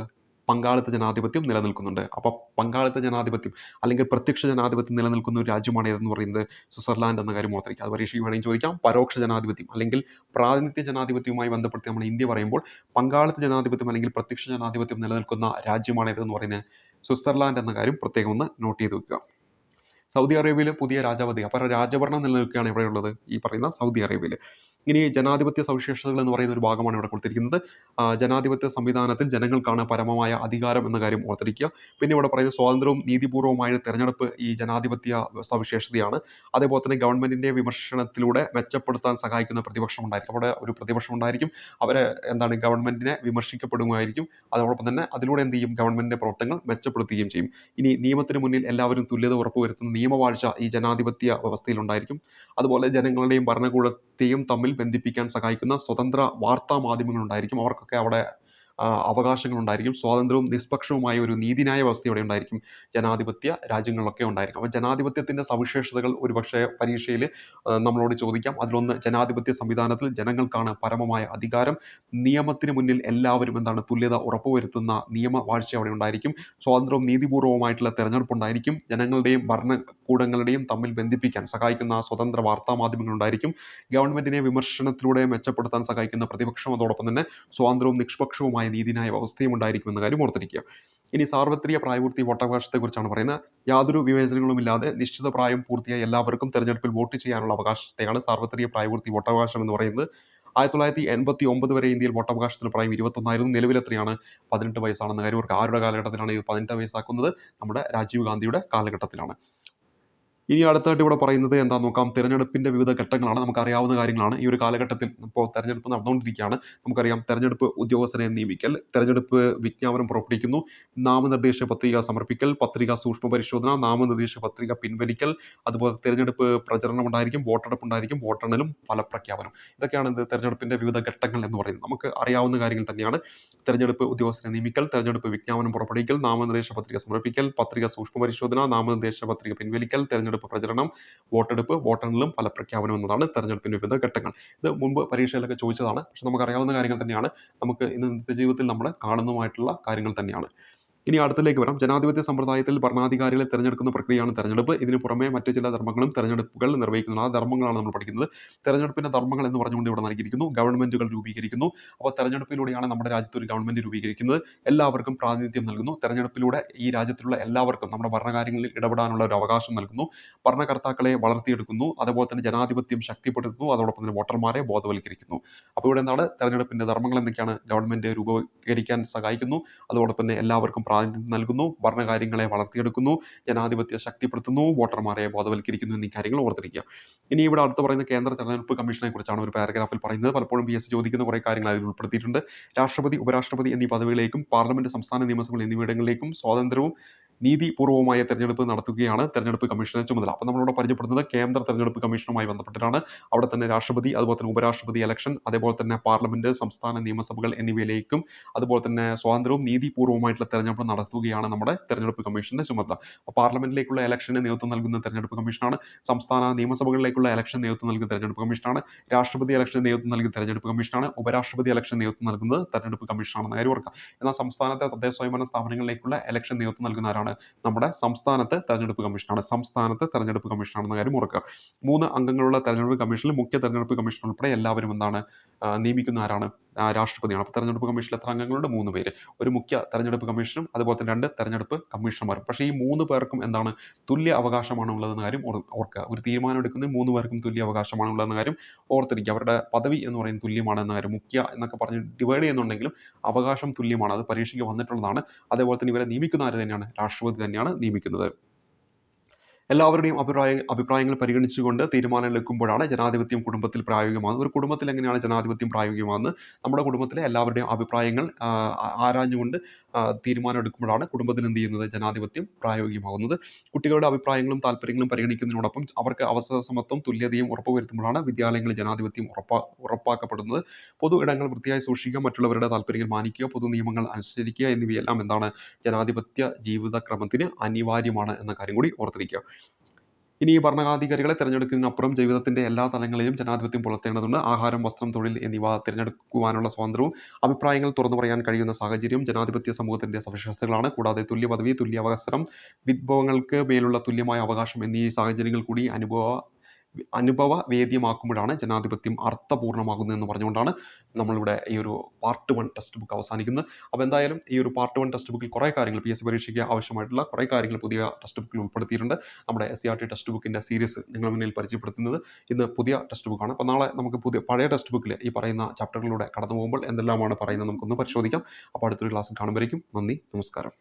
പങ്കാളിത്ത ജനാധിപത്യം നിലനിൽക്കുന്നുണ്ട്. അപ്പോൾ പങ്കാളിത്ത ജനാധിപത്യം അല്ലെങ്കിൽ പ്രത്യക്ഷ ജനാധിപത്യം നിലനിൽക്കുന്ന ഒരു രാജ്യമാണ് ഏതെന്ന് പറയുന്നത്? സ്വിറ്റ്സർലാൻഡ് എന്ന കാര്യം ഓർത്തിരിക്കുക. അത് പരീക്ഷയ്ക്ക് വേണമെങ്കിൽ ചോദിക്കാം. പരോക്ഷ ജനാധിപത്യം അല്ലെങ്കിൽ പ്രാതിനിധ്യ ജനാധിപത്യവുമായി ബന്ധപ്പെടുത്തി നമ്മൾ ഇന്ത്യ പറയുമ്പോൾ പങ്കാളിത്ത ജനാധിപത്യം അല്ലെങ്കിൽ പ്രത്യക്ഷ ജനാധിപത്യം നിലനിൽക്കുന്ന രാജ്യമാണ് ഏതെന്ന് പറയുന്നത്? സ്വിറ്റ്സർലാൻഡ് എന്ന കാര്യം പ്രത്യേകം ഒന്ന് നോട്ട് ചെയ്ത് വെക്കുക. സൗദി അറേബ്യയിൽ പുതിയ രാജാവധി, അപ്പോൾ രാജഭരണം നിലനിൽക്കുകയാണ് എവിടെയുള്ളത്? ഈ പറയുന്ന സൗദി അറേബ്യയിൽ. ഇനി ജനാധിപത്യ സവിശേഷതകൾ എന്ന് പറയുന്ന ഒരു ഭാഗമാണ് ഇവിടെ കൊടുത്തിരിക്കുന്നത്. ജനാധിപത്യ സംവിധാനത്തിൽ ജനങ്ങൾക്കാണ് പരമമായ അധികാരം എന്ന കാര്യം ഓർത്തിരിക്കുക. പിന്നെ ഇവിടെ പറയുന്നത് സ്വാതന്ത്ര്യവും നീതിപൂർവമായ തെരഞ്ഞെടുപ്പ് ഈ ജനാധിപത്യ സവിശേഷതയാണ്. അതേപോലെ തന്നെ ഗവൺമെന്റിന്റെ വിമർശനത്തിലൂടെ മെച്ചപ്പെടുത്താൻ സഹായിക്കുന്ന പ്രതിപക്ഷം ഉണ്ടായിരിക്കും. അവിടെ ഒരു പ്രതിപക്ഷം ഉണ്ടായിരിക്കും. അവരെ ഗവൺമെന്റിനെ വിമർശിക്കപ്പെടുമായിരിക്കും. അതോടൊപ്പം തന്നെ അതിലൂടെ എന്ത് ചെയ്യും, ഗവൺമെന്റിന്റെ പ്രവർത്തനങ്ങൾ മെച്ചപ്പെടുത്തുകയും ചെയ്യും. ഇനി നിയമത്തിന് മുന്നിൽ എല്ലാവരും തുല്യത ഉറപ്പുവരുത്തുന്ന നിയമവാഴ്ച ഈ ജനാധിപത്യ വ്യവസ്ഥയിൽ ഉണ്ടായിരിക്കും. അതുപോലെ ജനങ്ങളുടെയും ഭരണകൂടത്തെയും തമ്മിൽ ബന്ധിപ്പിക്കാൻ സഹായിക്കുന്ന സ്വതന്ത്ര വാർത്താ മാധ്യമങ്ങൾ ഉണ്ടായിരിക്കും. അവർക്കൊക്കെ അവിടെ അവകാശങ്ങളുണ്ടായിരിക്കും. സ്വാതന്ത്ര്യവും നിഷ്പക്ഷവുമായ ഒരു നീതിന്യായ വ്യവസ്ഥ ഇവിടെ ഉണ്ടായിരിക്കും. ജനാധിപത്യ രാജ്യങ്ങളിലൊക്കെ ഉണ്ടായിരിക്കും. അപ്പോൾ ജനാധിപത്യത്തിൻ്റെ സവിശേഷതകൾ ഒരുപക്ഷെ പരീക്ഷയിൽ നമ്മളോട് ചോദിക്കാം. അതിലൊന്ന്, ജനാധിപത്യ സംവിധാനത്തിൽ ജനങ്ങൾക്കാണ് പരമമായ അധികാരം. നിയമത്തിന് മുന്നിൽ എല്ലാവരും തുല്യത ഉറപ്പുവരുത്തുന്ന നിയമവാഴ്ച അവിടെ ഉണ്ടായിരിക്കും. സ്വാതന്ത്ര്യവും നീതിപൂർവമായിട്ടുള്ള തെരഞ്ഞെടുപ്പ് ഉണ്ടായിരിക്കും. ജനങ്ങളുടെയും ഭരണകൂടങ്ങളുടെയും തമ്മിൽ ബന്ധിപ്പിക്കാൻ സഹായിക്കുന്ന സ്വതന്ത്ര വാർത്താ മാധ്യമങ്ങൾ ഉണ്ടായിരിക്കും. ഗവൺമെന്റിനെ വിമർശനത്തിലൂടെ മെച്ചപ്പെടുത്താൻ സഹായിക്കുന്ന പ്രതിപക്ഷം, അതോടൊപ്പം തന്നെ സ്വാതന്ത്ര്യവും നിഷ്പക്ഷവുമായ നീതിന്യായ വ്യവസ്ഥയും ഉണ്ടായിരിക്കുമെന്ന കാര്യം ഓർത്തിരിക്കുക. ഇനി സാർവത്രിക പ്രായപൂർത്തി വോട്ടവകാശത്തെക്കുറിച്ചാണ് പറയുന്നത്. യാതൊരു വിവേചനങ്ങളുമില്ലാതെ നിശ്ചിത പ്രായം പൂർത്തിയായ എല്ലാവർക്കും തെരഞ്ഞെടുപ്പിൽ വോട്ട് ചെയ്യാനുള്ള അവകാശത്തെയാണ് സാർവത്രിക പ്രായപൂർത്തി വോട്ടവകാശം എന്ന് പറയുന്നത്. 1989 വരെ ഇന്ത്യയിൽ വോട്ടവകാശത്തിന് പ്രായം 21 നിലവിലെത്രയാണ്? 18 വയസ്സാണെന്ന കാര്യം ഓർക്കുക. ആരുടെ കാലഘട്ടത്തിലാണ് ഇത് 18 വയസ്സാക്കുന്നത്? നമ്മുടെ രാജീവ് ഗാന്ധിയുടെ കാലഘട്ടത്തിലാണ്. ഇനി അടുത്തായിട്ട് ഇവിടെ പറയുന്നത് എന്താണെന്ന് നോക്കാം. തിരഞ്ഞെടുപ്പിന്റെ വിവിധ ഘട്ടങ്ങളാണ്. നമുക്കറിയാവുന്ന കാര്യങ്ങളാണ്. ഈ ഒരു കാലഘട്ടത്തിൽ ഇപ്പോൾ തെരഞ്ഞെടുപ്പ് നടന്നുകൊണ്ടിരിക്കുകയാണ്. നമുക്കറിയാം, തെരഞ്ഞെടുപ്പ് ഉദ്യോഗസ്ഥരെ നിയമിക്കൽ, തെരഞ്ഞെടുപ്പ് വിജ്ഞാപനം പുറപ്പെടുവിക്കുന്നു, നാമനിർദ്ദേശ പത്രിക സമർപ്പിക്കൽ, പത്രിക സൂക്ഷ്മ പരിശോധന, നാമനിർദ്ദേശ പത്രിക പിൻവലിക്കൽ, അതുപോലെ തെരഞ്ഞെടുപ്പ് പ്രചരണം ഉണ്ടായിരിക്കും, വോട്ടെടുപ്പ് ഉണ്ടായിരിക്കും, വോട്ടെണ്ണലും ഫലപ്രഖ്യാപനം. ഇതൊക്കെയാണ് തെരഞ്ഞെടുപ്പിന്റെ വിവിധ ഘട്ടങ്ങൾ എന്ന് പറയുന്നത്. നമുക്ക് അറിയാവുന്ന കാര്യങ്ങൾ തന്നെയാണ്. തെരഞ്ഞെടുപ്പ് ഉദ്യോഗസ്ഥരെ നിയമിക്കൽ, തെരഞ്ഞെടുപ്പ് വിജ്ഞാപനം പുറപ്പെടുവിക്കൽ, നാമനിർദ്ദേശ പത്രിക സമർപ്പിക്കൽ, പത്രിക സൂക്ഷ്മ പരിശോധന, നാമനിർദ്ദേശ പത്രിക പിൻവലിക്കൽ, തെരഞ്ഞെടുപ്പ് പ്രചരണം, വോട്ടെടുപ്പ്, വോട്ടെണ്ണലും ഫലപ്രഖ്യാപനം എന്നതാണ് തെരഞ്ഞെടുപ്പിന്റെ വിവിധ ഘട്ടങ്ങൾ. ഇത് മുമ്പ് പരീക്ഷയിലൊക്കെ ചോദിച്ചതാണ്. പക്ഷെ നമുക്കറിയാവുന്ന കാര്യങ്ങൾ തന്നെയാണ്. നമുക്ക് ഇന്ന് നിത്യജീവിതത്തിൽ നമ്മൾ കാണുന്നതുമായിട്ടുള്ള കാര്യങ്ങൾ തന്നെയാണ്. ഇനി അടുത്തിലേക്ക് വരാം. ജനാധിപത്യ സമ്പ്രദായത്തിൽ ഭരണാധികാരികളെ തിരഞ്ഞെടുക്കുന്ന പ്രക്രിയയാണ് തെരഞ്ഞെടുപ്പ്. ഇതിന് പുറമെ മറ്റു ചില ധർമ്മങ്ങളും തെരഞ്ഞെടുപ്പുകൾ നിർവഹിക്കുന്നു. ആ ധർമ്മങ്ങളാണ് നമ്മൾ പഠിക്കുന്നത്. തെരഞ്ഞെടുപ്പിന്റെ ധർമ്മങ്ങൾ എന്ന് പറഞ്ഞുകൊണ്ട് ഇവിടെ നൽകിയിരിക്കുന്നു. ഗവൺമെന്റുകൾ രൂപീകരിക്കുന്നു. അപ്പോൾ തെരഞ്ഞെടുപ്പിലൂടെയാണ് നമ്മുടെ രാജ്യത്ത് ഒരു ഗവൺമെന്റ് രൂപീകരിക്കുന്നത്. എല്ലാവർക്കും പ്രാതിനിധ്യം നൽകുന്നു. തെരഞ്ഞെടുപ്പിലൂടെ ഈ രാജ്യത്തുള്ള എല്ലാവർക്കും നമ്മുടെ ഭരണകാര്യങ്ങളിൽ ഇടപെടാനുള്ള ഒരു അവകാശം നൽകുന്നു. ഭരണകർത്താക്കളെ വളർത്തിയെടുക്കുന്നു. അതുപോലെ തന്നെ ജനാധിപത്യം ശക്തിപ്പെടുത്തുന്നു. അതോടൊപ്പം തന്നെ വോട്ടർമാരെ ബോധവൽക്കരിക്കുന്നു. അപ്പോൾ ഇവിടെ തെരഞ്ഞെടുപ്പിന്റെ ധർമ്മങ്ങൾ എന്തൊക്കെയാണ്? ഗവൺമെന്റ് രൂപീകരിക്കാൻ സഹായിക്കുന്നു. അതോടൊപ്പം തന്നെ എല്ലാവർക്കും പ്രാതിനിധ്യം നൽകുന്നു, ഭരണകാര്യങ്ങളെ വളർത്തിയെടുക്കുന്നു, ജനാധിപത്യം ശക്തിപ്പെടുത്തുന്നു, വോട്ടർമാരെ ബോധവൽക്കരിക്കുന്നു എന്നീ കാര്യങ്ങൾ ഓർത്തിരിക്കുക. ഇനി ഇവിടെ അടുത്ത് പറയുന്ന കേന്ദ്ര തെരഞ്ഞെടുപ്പ് കമ്മീഷനെ കുറിച്ചാണ് ഒരു പാരഗ്രാഫിൽ പറയുന്നത്. പലപ്പോഴും PSC ചോദിക്കുന്ന കുറേ കാര്യങ്ങൾ അതിൽ ഉൾപ്പെടുത്തിയിട്ടുണ്ട്. രാഷ്ട്രപതി, ഉപരാഷ്ട്രപതി എന്നീ പദവികളിലേക്കും പാർലമെന്റ്, സംസ്ഥാന നിയമസഭകൾ എന്നിവിടങ്ങളിലേക്കും സ്വതന്ത്രവും നീതിപൂർവമായ തെരഞ്ഞെടുപ്പ് നടത്തുകയാണ് തെരഞ്ഞെടുപ്പ് കമ്മീഷന്റെ ചുമതല. അപ്പോൾ നമ്മളിവിടെ പരിചയപ്പെടുന്നത് കേന്ദ്ര തെരഞ്ഞെടുപ്പ് കമ്മീഷനുമായി ബന്ധപ്പെട്ടിട്ടാണ്. അവിടെ തന്നെ രാഷ്ട്രപതി, അതുപോലെ തന്നെ ഉപരാഷ്ട്രപതി ഇലക്ഷൻ, അതേപോലെ തന്നെ പാർലമെന്റ്, സംസ്ഥാന നിയമസഭകൾ എന്നിവയിലേക്കും അതുപോലെ തന്നെ സ്വാതന്ത്ര്യവും നീതിപൂർവമായിട്ടുള്ള തെരഞ്ഞെടുപ്പ് നടത്തുകയാണ് നമ്മുടെ തെരഞ്ഞെടുപ്പ് കമ്മീഷന്റെ ചുമതല. അപ്പോൾ പാർലമെന്റിലേക്കുള്ള ഇലക്ഷന് നേതൃത്വം നൽകുന്ന തെരഞ്ഞെടുപ്പ് കമ്മീഷനാണ്. സംസ്ഥാന നിയമസഭകളിലേക്കുള്ള ഇലക്ഷൻ നേതൃത്വം നൽകുന്ന തെരഞ്ഞെടുപ്പ് കമ്മീഷനാണ്. രാഷ്ട്രപതി ഇലക്ഷൻ നേതൃത്വം നൽകുന്ന തെരഞ്ഞെടുപ്പ് കമ്മീഷനാണ്. ഉപരാഷ്ട്രപതി ഇലക്ഷൻ നേതൃത്വം നൽകുന്നത് തെരഞ്ഞെടുപ്പ് കമ്മീഷനാണെന്ന് കാര്യം ഓർക്കുക. എന്നാൽ സംസ്ഥാനത്തെ തദ്ദേശ സ്വയംഭരണ സ്ഥാപനങ്ങളിലേക്കുള്ള ഇലക്ഷൻ നേതൃത്വം നൽകുന്ന ആരാണ്? നമ്മുടെ സംസ്ഥാനത്തെ തെരഞ്ഞെടുപ്പ് കമ്മീഷനാണ്. സംസ്ഥാനത്തെ തെരഞ്ഞെടുപ്പ് കമ്മീഷനാണെന്ന കാര്യം ഓർക്കുക. 3 അംഗങ്ങളുള്ള തെരഞ്ഞെടുപ്പ് കമ്മീഷനിൽ മുഖ്യ തെരഞ്ഞെടുപ്പ് കമ്മീഷൻ ഉൾപ്പെടെ എല്ലാവരും നിയമിക്കുന്ന ആരാണ്? രാഷ്ട്രപതിയാണ്. അപ്പോൾ തെരഞ്ഞെടുപ്പ് കമ്മീഷനിൽ എത്ര അംഗങ്ങളുണ്ട്? 3 പേര്. ഒരു മുഖ്യ തെരഞ്ഞെടുപ്പ് കമ്മീഷനും അതുപോലെ തന്നെ 2 തെരഞ്ഞെടുപ്പ് കമ്മീഷണർമാരും. പക്ഷേ ഈ 3 പേർക്കും തുല്യ അവകാശമാണ് ഉള്ളതെന്ന കാര്യം ഓർക്കുക. ഒരു തീരുമാനം എടുക്കുന്ന 3 പേർക്കും തുല്യ അവകാശമാണ് ഉള്ളതെന്ന കാര്യം ഓർത്തിരിക്കുക. അവരുടെ പദവി എന്ന് പറയുന്നത് തുല്യമാണ് എന്ന കാര്യം. മുഖ്യ എന്നൊക്കെ പറഞ്ഞ് ഡിവൈഡ് ചെയ്യുന്നുണ്ടെങ്കിലും അവകാശം തുല്യമാണ്. അത് പരീക്ഷയ്ക്ക് വന്നിട്ടുള്ളതാണ്. അതേപോലെ തന്നെ ഇവരെ നിയമിക്കുന്ന ആര് തന്നെയാണ്? രാഷ്ട്രപതി തന്നെയാണ് നിയമിക്കുന്നത്. എല്ലാവരുടെയും അഭിപ്രായങ്ങൾ പരിഗണിച്ചുകൊണ്ട് തീരുമാനങ്ങൾ എടുക്കുമ്പോഴാണ് ജനാധിപത്യം കുടുംബത്തിൽ പ്രായോഗികമാകുന്നത്. ഒരു കുടുംബത്തിൽ എങ്ങനെയാണ് ജനാധിപത്യം പ്രായോഗികമാകുന്നത്? നമ്മുടെ കുടുംബത്തിലെ എല്ലാവരുടെയും അഭിപ്രായങ്ങൾ ആരാഞ്ഞുകൊണ്ട് തീരുമാനം എടുക്കുമ്പോഴാണ് കുടുംബത്തിൽ എന്ത് ചെയ്യുന്നത്? ജനാധിപത്യം പ്രായോഗികമാകുന്നത്. കുട്ടികളുടെ അഭിപ്രായങ്ങളും താല്പര്യങ്ങളും പരിഗണിക്കുന്നതിനോടൊപ്പം അവർക്ക് അവസര സമത്വം, തുല്യതയും ഉറപ്പുവരുത്തുമ്പോഴാണ് വിദ്യാലയങ്ങളിൽ ജനാധിപത്യം ഉറപ്പാക്കപ്പെടുന്നത്. പൊതു ഇടങ്ങൾ വൃത്തിയായി സൂക്ഷിക്കുക, മറ്റുള്ളവരുടെ താല്പര്യങ്ങൾ മാനിക്കുക, പൊതു നിയമങ്ങൾ അനുസരിക്കുക എന്നിവയെല്ലാം ജനാധിപത്യ ജീവിതക്രമത്തിന് അനിവാര്യമാണ് എന്ന കാര്യം കൂടി ഓർത്തിരിക്കുക. ഇനി ഈ ഭരണാധികാരികളെ തിരഞ്ഞെടുക്കുന്നതിനപ്പുറം ജീവിതത്തിന്റെ എല്ലാ തലങ്ങളിലും ജനാധിപത്യം പുലർത്തേണ്ടതുണ്ട്. ആഹാരം, വസ്ത്രം, തൊഴിൽ എന്നിവ തിരഞ്ഞെടുക്കുവാനുള്ള സ്വാതന്ത്ര്യവും അഭിപ്രായങ്ങൾ തുറന്നു പറയാൻ കഴിയുന്ന സാഹചര്യവും ജനാധിപത്യ സമൂഹത്തിന്റെ സവിശേഷതകളാണ്. കൂടാതെ തുല്യ പദവി, തുല്യ അവസരം, വിഭവങ്ങൾക്ക് മേലുള്ള തുല്യമായ അവകാശം എന്നീ സാഹചര്യങ്ങൾ കൂടി അനുഭവ വേദ്യമാക്കുമ്പോഴാണ് ജനാധിപത്യം അർത്ഥപൂർണ്ണമാകുന്നത് എന്ന് പറഞ്ഞുകൊണ്ടാണ് നമ്മളിവിടെ ഈ ഒരു പാർട്ട് 1 ടെക്സ്റ്റ് ബുക്ക് അവസാനിക്കുന്നത്. അപ്പോൾ എന്തായാലും ഈ ഒരു പാർട്ട് 1 ടെക്സ്റ്റ് ബുക്കിൽ കുറേ കാര്യങ്ങൾ PSC പരീക്ഷയ്ക്ക് ആവശ്യമായിട്ടുള്ള കുറേ കാര്യങ്ങൾ പുതിയ ടെക്സ്റ്റ് ബുക്കിൽ ഉൾപ്പെടുത്തിയിട്ടുണ്ട്. നമ്മുടെ SCRT ടെക്സ്റ്റ് ബുക്കിൻ്റെ സീരീസ് നിങ്ങൾ മുന്നിൽ പരിചയപ്പെടുത്തുന്നത് ഇന്ന് പുതിയ ടെക്സ്റ്റ് ബുക്കാണ്. അപ്പോൾ നാളെ നമുക്ക് പഴയ ടെക്സ്റ്റ് ബുക്കിൽ ഈ പറയുന്ന ചാപ്റ്ററിലൂടെ കടന്നു പോകുമ്പോൾ എന്തെല്ലാമാണ് പറയുന്നത് നമുക്കൊന്ന് പരിശോധിക്കാം. അപ്പോൾ അടുത്തൊരു ക്ലാസ്സിൽ കാണുമ്പോഴേക്കും നന്ദി, നമസ്കാരം.